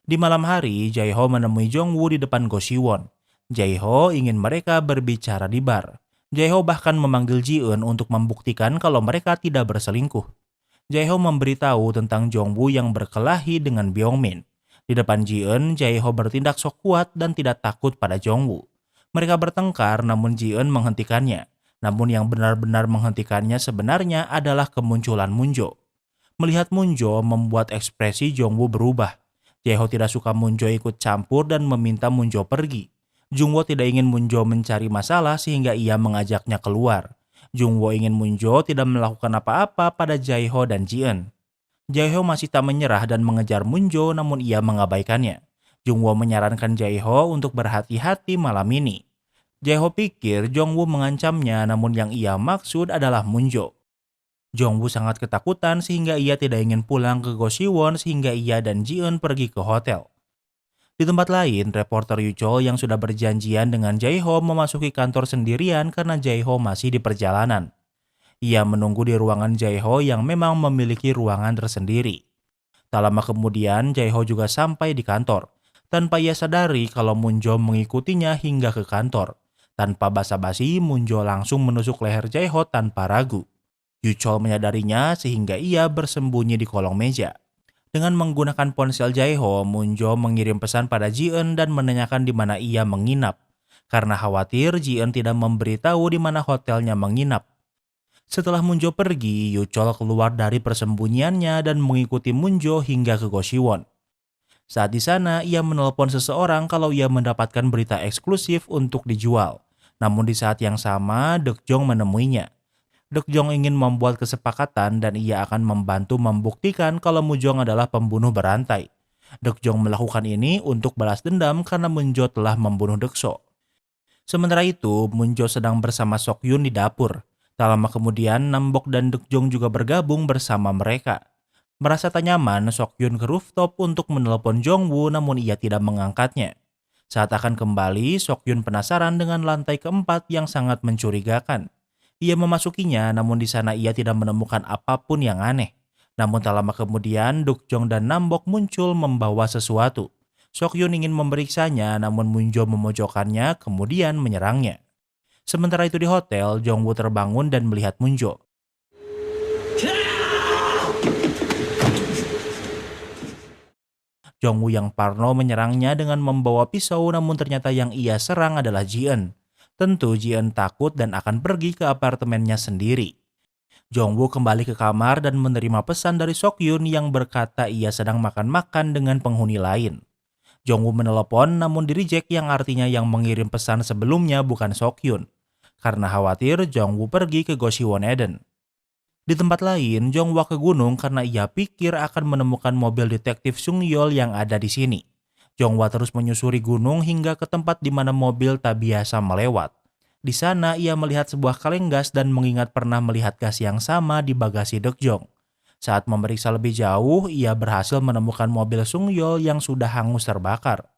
Di malam hari, Jae-ho menemui Jongwoo di depan Go Siwon. Jae-ho ingin mereka berbicara di bar. Jae-ho bahkan memanggil Ji-eun untuk membuktikan kalau mereka tidak berselingkuh. Jae-ho memberitahu tentang Jongwoo yang berkelahi dengan Byung-min. Di depan Ji-eun, Jae-ho bertindak sok kuat dan tidak takut pada Jongwoo. Mereka bertengkar namun Ji-eun menghentikannya. Namun yang benar-benar menghentikannya sebenarnya adalah kemunculan Moon-jo. Melihat Moon-jo membuat ekspresi Jongwoo berubah. Jae-ho tidak suka Moon-jo ikut campur dan meminta Moon-jo pergi. Jungwoo tidak ingin Moon-jo mencari masalah sehingga ia mengajaknya keluar. Jungwoo ingin Moon-jo tidak melakukan apa-apa pada Jae-ho dan Ji-eun. Jae-ho masih tak menyerah dan mengejar Moon-jo namun ia mengabaikannya. Jungwoo menyarankan Jae-ho untuk berhati-hati malam ini. Jae-ho pikir Jongwoo mengancamnya namun yang ia maksud adalah Moon-jo. Jongwoo sangat ketakutan sehingga ia tidak ingin pulang ke Go Siwon sehingga ia dan Ji-eun pergi ke hotel. Di tempat lain, reporter Yu-chol yang sudah berjanjian dengan Jae-ho memasuki kantor sendirian karena Jae-ho masih di perjalanan. Ia menunggu di ruangan Jae-ho yang memang memiliki ruangan tersendiri. Tak lama kemudian, Jae-ho juga sampai di kantor. Tanpa ia sadari kalau Moon-jo mengikutinya hingga ke kantor. Tanpa basa-basi, Moon-jo langsung menusuk leher Jae-ho tanpa ragu. Yu-chol menyadarinya sehingga ia bersembunyi di kolong meja. Dengan menggunakan ponsel Jae-ho, Moon-jo mengirim pesan pada Ji-eun dan menanyakan di mana ia menginap. Karena khawatir Ji-eun tidak memberitahu di mana hotelnya menginap. Setelah Moon-jo pergi, Yu-chol keluar dari persembunyiannya dan mengikuti Moon-jo hingga ke Goshiwon. Saat di sana, ia menelpon seseorang kalau ia mendapatkan berita eksklusif untuk dijual. Namun di saat yang sama, Deok-jong menemuinya. Deok-jong ingin membuat kesepakatan dan ia akan membantu membuktikan kalau Moon-jong adalah pembunuh berantai. Deok-jong melakukan ini untuk balas dendam karena Moon-jo telah membunuh Deok-so. Sementara itu, Moon-jo sedang bersama Sok-yun di dapur. Tak lama kemudian, Nam-bok dan Deok-jong juga bergabung bersama mereka. Merasa tak nyaman, Sok-yun ke rooftop untuk menelepon Jong-woo namun ia tidak mengangkatnya. Saat akan kembali, Sok-yun penasaran dengan lantai keempat yang sangat mencurigakan. Ia memasukinya namun di sana ia tidak menemukan apapun yang aneh. Namun tak lama kemudian, Deok-jong dan Nam-bok muncul membawa sesuatu. Sok-yun ingin memeriksanya namun Moon-jo memojokkannya kemudian menyerangnya. Sementara itu di hotel, Jong-woo terbangun dan melihat Moon-jo. Jong-woo yang parno menyerangnya dengan membawa pisau namun ternyata yang ia serang adalah Ji-eun. Tentu Ji-eun takut dan akan pergi ke apartemennya sendiri. Jong-woo kembali ke kamar dan menerima pesan dari Sok-yun yang berkata ia sedang makan-makan dengan penghuni lain. Jong-woo menelepon namun di-reject yang artinya yang mengirim pesan sebelumnya bukan Sok-yun. Karena khawatir Jong-woo pergi ke Goshiwon Eden. Di tempat lain, Jong-woo ke gunung karena ia pikir akan menemukan mobil detektif Sung-yeol yang ada di sini. Jong-woo terus menyusuri gunung hingga ke tempat di mana mobil tak biasa melewat. Di sana ia melihat sebuah kaleng gas dan mengingat pernah melihat gas yang sama di bagasi Deok-jong. Saat memeriksa lebih jauh, ia berhasil menemukan mobil Sung-yeol yang sudah hangus terbakar.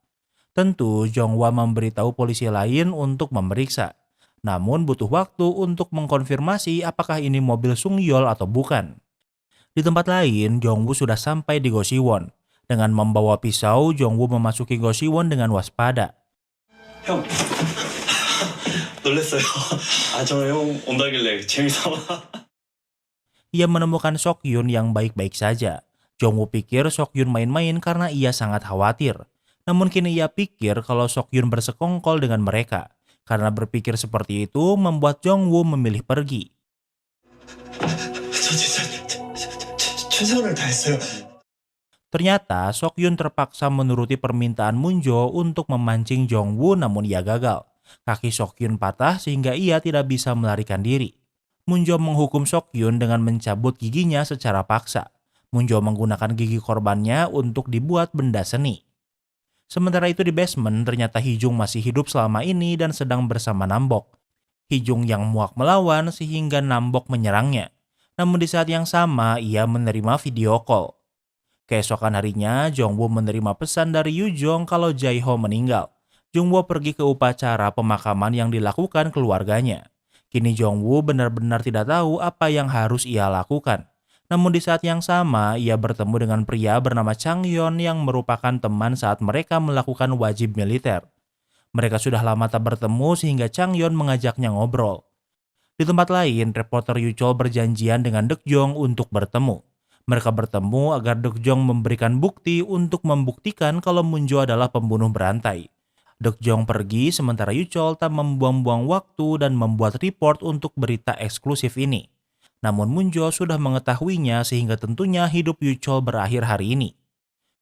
Tentu Jong-woo memberitahu polisi lain untuk memeriksa. Namun butuh waktu untuk mengkonfirmasi apakah ini mobil Sung-yeol atau bukan. Di tempat lain, Jong-woo sudah sampai di Goshiwon. Dengan membawa pisau, Jong-woo memasuki Goshiwon dengan waspada. 형, 놀랬어요. 형 온다길래 재밌어. Ia menemukan Sok-yun yang baik-baik saja. Jong-woo pikir Sok-yun main-main karena ia sangat khawatir. Namun kini ia pikir kalau Sok-yun bersekongkol dengan mereka. Karena berpikir seperti itu membuat Jong-woo memilih pergi. 최선을 다했어요. Ternyata Sok-yun terpaksa menuruti permintaan Moon-jo untuk memancing Jong-woo namun ia gagal. Kaki Sok-yun patah sehingga ia tidak bisa melarikan diri. Moon-jo menghukum Sok-yun dengan mencabut giginya secara paksa. Moon-jo menggunakan gigi korbannya untuk dibuat benda seni. Sementara itu di basement ternyata Hee-jung masih hidup selama ini dan sedang bersama Nam-bok. Hee-jung yang muak melawan sehingga Nam-bok menyerangnya. Namun di saat yang sama ia menerima video call. Keesokan harinya Jong-woo menerima pesan dari Yu-jong kalau Jae-ho meninggal. Jong-woo pergi ke upacara pemakaman yang dilakukan keluarganya. Kini Jong-woo benar-benar tidak tahu apa yang harus ia lakukan. Namun di saat yang sama, ia bertemu dengan pria bernama Chang-yeon yang merupakan teman saat mereka melakukan wajib militer. Mereka sudah lama tak bertemu sehingga Chang-yeon mengajaknya ngobrol. Di tempat lain, reporter Yu-chol berjanjian dengan Deok-jong untuk bertemu. Mereka bertemu agar Deok-jong memberikan bukti untuk membuktikan kalau Moon-jo adalah pembunuh berantai. Deok-jong pergi sementara Yu-chol tak membuang-buang waktu dan membuat report untuk berita eksklusif ini. Namun Moon-jo sudah mengetahuinya sehingga tentunya hidup Yu-chol berakhir hari ini.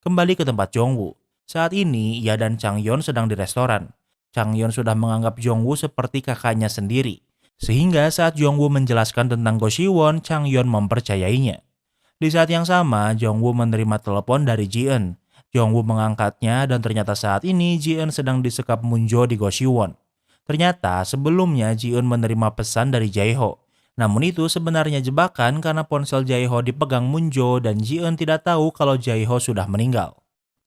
Kembali ke tempat Jong-woo. Saat ini ia dan Chang-yeon sedang di restoran. Chang-yeon sudah menganggap Jong-woo seperti kakaknya sendiri. Sehingga saat Jong-woo menjelaskan tentang Goshiwon, Chang-yeon mempercayainya. Di saat yang sama, Jong-woo menerima telepon dari Ji-eun. Jong-woo mengangkatnya dan ternyata saat ini Ji-eun sedang disekap Moon-jo di Goshiwon. Ternyata sebelumnya Ji-eun menerima pesan dari Jae-ho. Namun itu sebenarnya jebakan karena ponsel Jae-ho dipegang Moon-jo dan Ji-eun tidak tahu kalau Jae-ho sudah meninggal.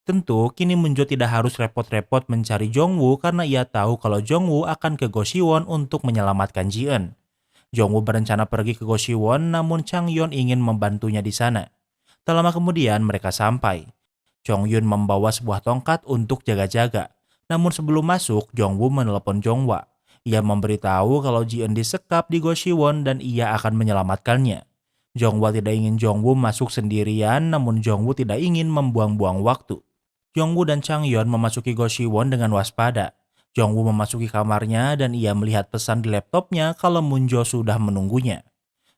Tentu kini Moon-jo tidak harus repot-repot mencari Jong-woo karena ia tahu kalau Jong-woo akan ke Goshiwon untuk menyelamatkan Ji-eun. Jong-woo berencana pergi ke Goshiwon namun Chang-yeon ingin membantunya di sana. Tak lama kemudian mereka sampai. Chong-yeon membawa sebuah tongkat untuk jaga-jaga. Namun sebelum masuk, Jong-woo menelepon Jong-woo. Ia memberitahu kalau Ji-eun disekap di Goshiwon dan ia akan menyelamatkannya. Jongwa tidak ingin Jongwoo masuk sendirian, namun Jongwoo tidak ingin membuang-buang waktu. Jongwoo dan Changyeon memasuki Goshiwon dengan waspada. Jongwoo memasuki kamarnya dan ia melihat pesan di laptopnya kalau Moonjo sudah menunggunya.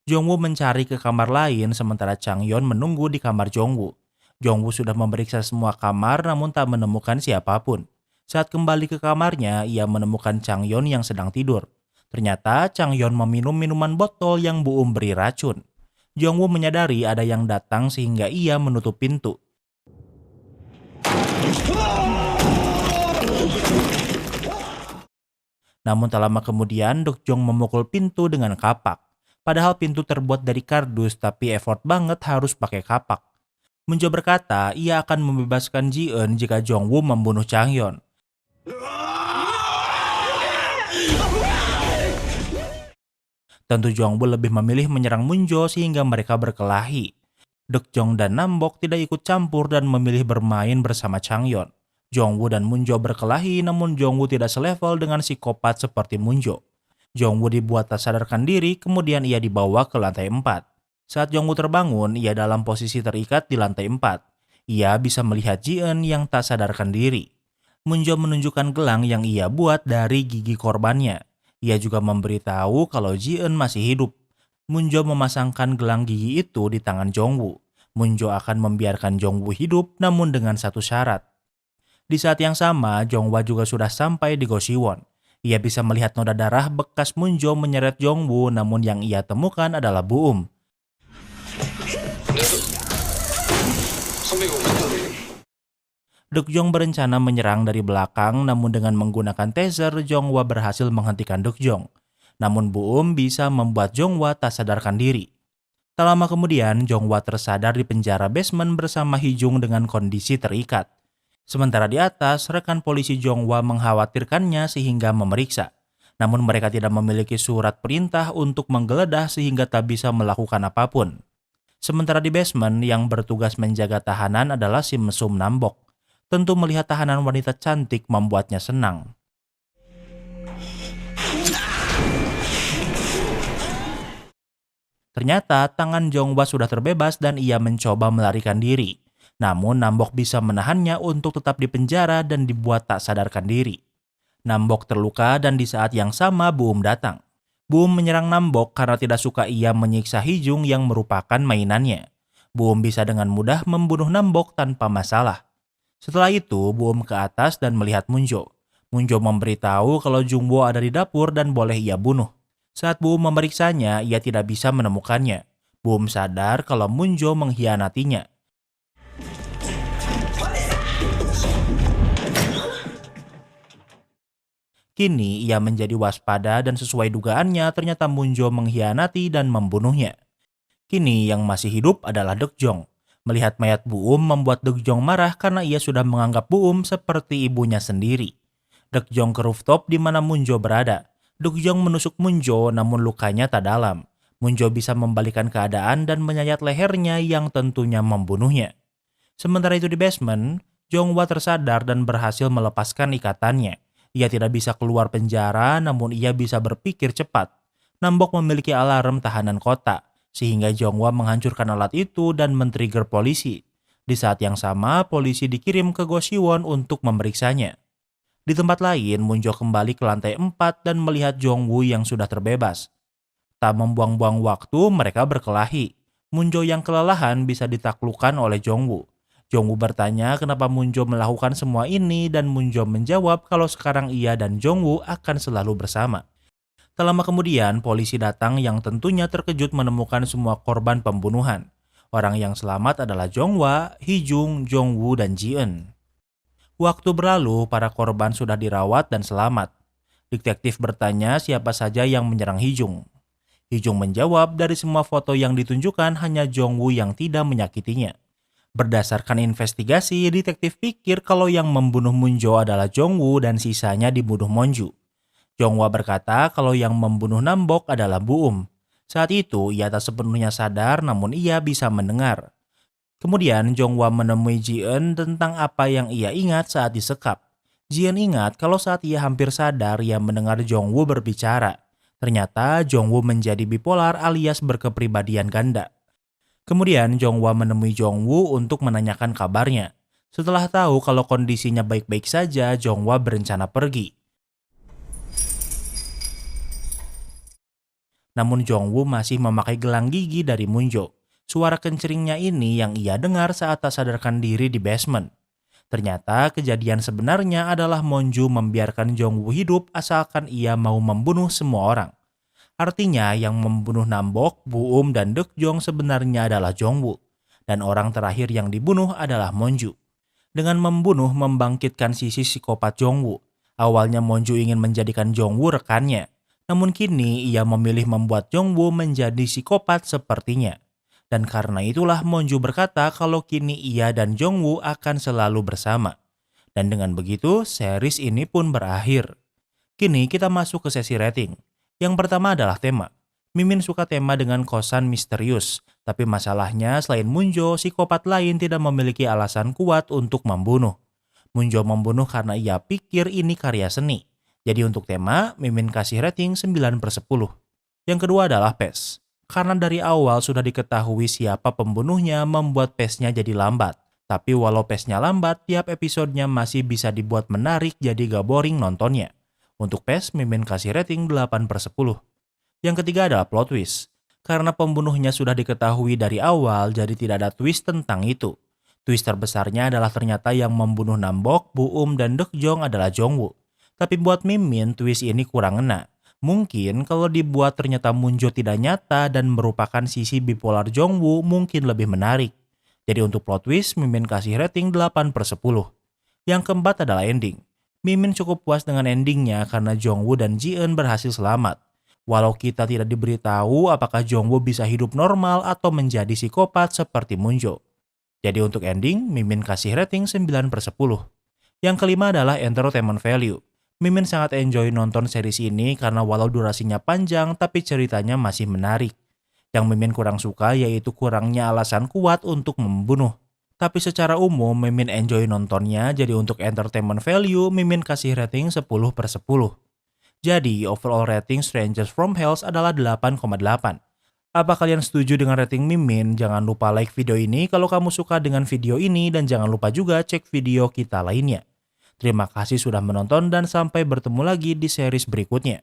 Jongwoo mencari ke kamar lain sementara Changyeon menunggu di kamar Jongwoo. Jongwoo sudah memeriksa semua kamar namun tak menemukan siapapun. Saat kembali ke kamarnya, ia menemukan Changyeon yang sedang tidur. Ternyata Changyeon meminum minuman botol yang Buum beri racun. Jongwoo menyadari ada yang datang sehingga ia menutup pintu. Namun tak lama kemudian Dokjong memukul pintu dengan kapak. Padahal pintu terbuat dari kardus tapi effort banget harus pakai kapak. Moonjo berkata ia akan membebaskan Ji-eun jika Jongwoo membunuh Changyeon. Tentu Jongwoo lebih memilih menyerang Moonjo sehingga mereka berkelahi. Dokjong dan Nambok tidak ikut campur dan memilih bermain bersama Changyeon. Jongwoo dan Moonjo berkelahi namun Jongwoo tidak selevel dengan psikopat seperti Moonjo. Jongwoo dibuat tak sadarkan diri kemudian ia dibawa ke lantai 4. Saat Jongwoo terbangun, ia dalam posisi terikat di lantai 4. Ia bisa melihat Ji-eun yang tak sadarkan diri. Moonjo menunjukkan gelang yang ia buat dari gigi korbannya. Ia juga memberitahu kalau Ji-eun masih hidup. Moonjo memasangkan gelang gigi itu di tangan Jongwoo. Moonjo akan membiarkan Jongwoo hidup namun dengan satu syarat. Di saat yang sama, Jongwa juga sudah sampai di Goshiwon. Ia bisa melihat noda darah bekas Moonjo menyeret Jongwoo namun yang ia temukan adalah Buum. Dokjong berencana menyerang dari belakang namun dengan menggunakan taser Jongwa berhasil menghentikan Dokjong. Namun Buum bisa membuat Jongwa tak sadarkan diri. Tak lama kemudian Jongwa tersadar di penjara basement bersama Hijung dengan kondisi terikat. Sementara di atas rekan polisi Jongwa mengkhawatirkannya sehingga memeriksa. Namun mereka tidak memiliki surat perintah untuk menggeledah sehingga tak bisa melakukan apapun. Sementara di basement yang bertugas menjaga tahanan adalah si mesum Nambok. Tentu melihat tahanan wanita cantik membuatnya senang. Ternyata tangan Jongwa sudah terbebas dan ia mencoba melarikan diri. Namun Nambok bisa menahannya untuk tetap di penjara dan dibuat tak sadarkan diri. Nambok terluka dan di saat yang sama Buum datang. Buum menyerang Nambok karena tidak suka ia menyiksa Hijung yang merupakan mainannya. Buum bisa dengan mudah membunuh Nambok tanpa masalah. Setelah itu, Buum ke atas dan melihat Moonjo. Moonjo memberitahu kalau Jungwoo ada di dapur dan boleh ia bunuh. Saat Buum memeriksanya, ia tidak bisa menemukannya. Buum sadar kalau Moonjo mengkhianatinya. Kini ia menjadi waspada dan sesuai dugaannya ternyata Moonjo mengkhianati dan membunuhnya. Kini yang masih hidup adalah Dokjong. Melihat mayat Buum membuat Dokjong marah karena ia sudah menganggap Buum seperti ibunya sendiri. Dokjong ke rooftop di mana Moonjo berada. Dokjong menusuk Moonjo namun lukanya tak dalam. Moonjo bisa membalikan keadaan dan menyayat lehernya yang tentunya membunuhnya. Sementara itu di basement, Jongwa tersadar dan berhasil melepaskan ikatannya. Ia tidak bisa keluar penjara namun ia bisa berpikir cepat. Nambok memiliki alarm tahanan kota. Sehingga Jongwa menghancurkan alat itu dan men-trigger polisi. Di saat yang sama, polisi dikirim ke Goshiwon untuk memeriksanya. Di tempat lain, Moonjo kembali ke lantai 4 dan melihat Jongwoo yang sudah terbebas. Tak membuang-buang waktu, mereka berkelahi. Moonjo yang kelelahan bisa ditaklukkan oleh Jongwoo. Jongwoo bertanya kenapa Moonjo melakukan semua ini dan Moonjo menjawab kalau sekarang ia dan Jongwoo akan selalu bersama. Tak lama kemudian, polisi datang yang tentunya terkejut menemukan semua korban pembunuhan. Orang yang selamat adalah Jongwa, Hijung, Jongwoo, dan Ji-eun. Waktu berlalu, para korban sudah dirawat dan selamat. Detektif bertanya siapa saja yang menyerang Hijung. Hijung menjawab dari semua foto yang ditunjukkan hanya Jongwoo yang tidak menyakitinya. Berdasarkan investigasi, detektif pikir kalau yang membunuh Moonjo adalah Jongwoo dan sisanya dibunuh Monju. Jongwa berkata kalau yang membunuh Nambok adalah Buum. Saat itu ia tak sepenuhnya sadar namun ia bisa mendengar. Kemudian Jongwa menemui Ji-eun tentang apa yang ia ingat saat disekap. Ji-eun ingat kalau saat ia hampir sadar ia mendengar Jongwoo berbicara. Ternyata Jongwoo menjadi bipolar alias berkepribadian ganda. Kemudian Jonghwa menemui Jongwoo untuk menanyakan kabarnya. Setelah tahu kalau kondisinya baik-baik saja, Jonghwa berencana pergi. Namun Jongwoo masih memakai gelang gigi dari Moonjo. Suara kenceringnya ini yang ia dengar saat tak sadarkan diri di basement. Ternyata kejadian sebenarnya adalah Monju membiarkan Jongwoo hidup asalkan ia mau membunuh semua orang. Artinya yang membunuh Nambok, Buum, dan Deokjong sebenarnya adalah Jongwoo. Dan orang terakhir yang dibunuh adalah Monju. Dengan membunuh membangkitkan sisi psikopat Jongwoo. Awalnya Monju ingin menjadikan Jongwoo rekannya. Namun kini ia memilih membuat Jongwoo menjadi psikopat sepertinya. Dan karena itulah Monju berkata kalau kini ia dan Jongwoo akan selalu bersama. Dan dengan begitu, series ini pun berakhir. Kini kita masuk ke sesi rating. Yang pertama adalah tema. Mimin suka tema dengan kosan misterius. Tapi masalahnya selain Moonjo, psikopat lain tidak memiliki alasan kuat untuk membunuh. Moonjo membunuh karena ia pikir ini karya seni. Jadi untuk tema, Mimin kasih rating 9/10. Yang kedua adalah pace. Karena dari awal sudah diketahui siapa pembunuhnya membuat pace-nya jadi lambat. Tapi walau pace-nya lambat, tiap episodenya masih bisa dibuat menarik jadi gak boring nontonnya. Untuk pace, Mimin kasih rating 8/10. Yang ketiga adalah plot twist. Karena pembunuhnya sudah diketahui dari awal, jadi tidak ada twist tentang itu. Twist terbesarnya adalah ternyata yang membunuh Nambok, Buum, dan Deokjong adalah Jongwoo. Tapi buat Mimin, twist ini kurang ngena. Mungkin kalau dibuat ternyata Moonjo tidak nyata dan merupakan sisi bipolar Jongwoo mungkin lebih menarik. Jadi untuk plot twist, Mimin kasih rating 8/10. Yang keempat adalah ending. Mimin cukup puas dengan endingnya karena Jongwoo dan Ji-eun berhasil selamat. Walau kita tidak diberitahu apakah Jongwoo bisa hidup normal atau menjadi psikopat seperti Moonjo. Jadi untuk ending, Mimin kasih rating 9/10. Yang kelima adalah entertainment value. Mimin sangat enjoy nonton series ini karena walau durasinya panjang tapi ceritanya masih menarik. Yang Mimin kurang suka yaitu kurangnya alasan kuat untuk membunuh. Tapi secara umum Mimin enjoy nontonnya, jadi untuk entertainment value Mimin kasih rating 10/10. Jadi overall rating Strangers from Hell adalah 8,8. Apa kalian setuju dengan rating Mimin? Jangan lupa like video ini kalau kamu suka dengan video ini dan jangan lupa juga cek video kita lainnya. Terima kasih sudah menonton dan sampai bertemu lagi di series berikutnya.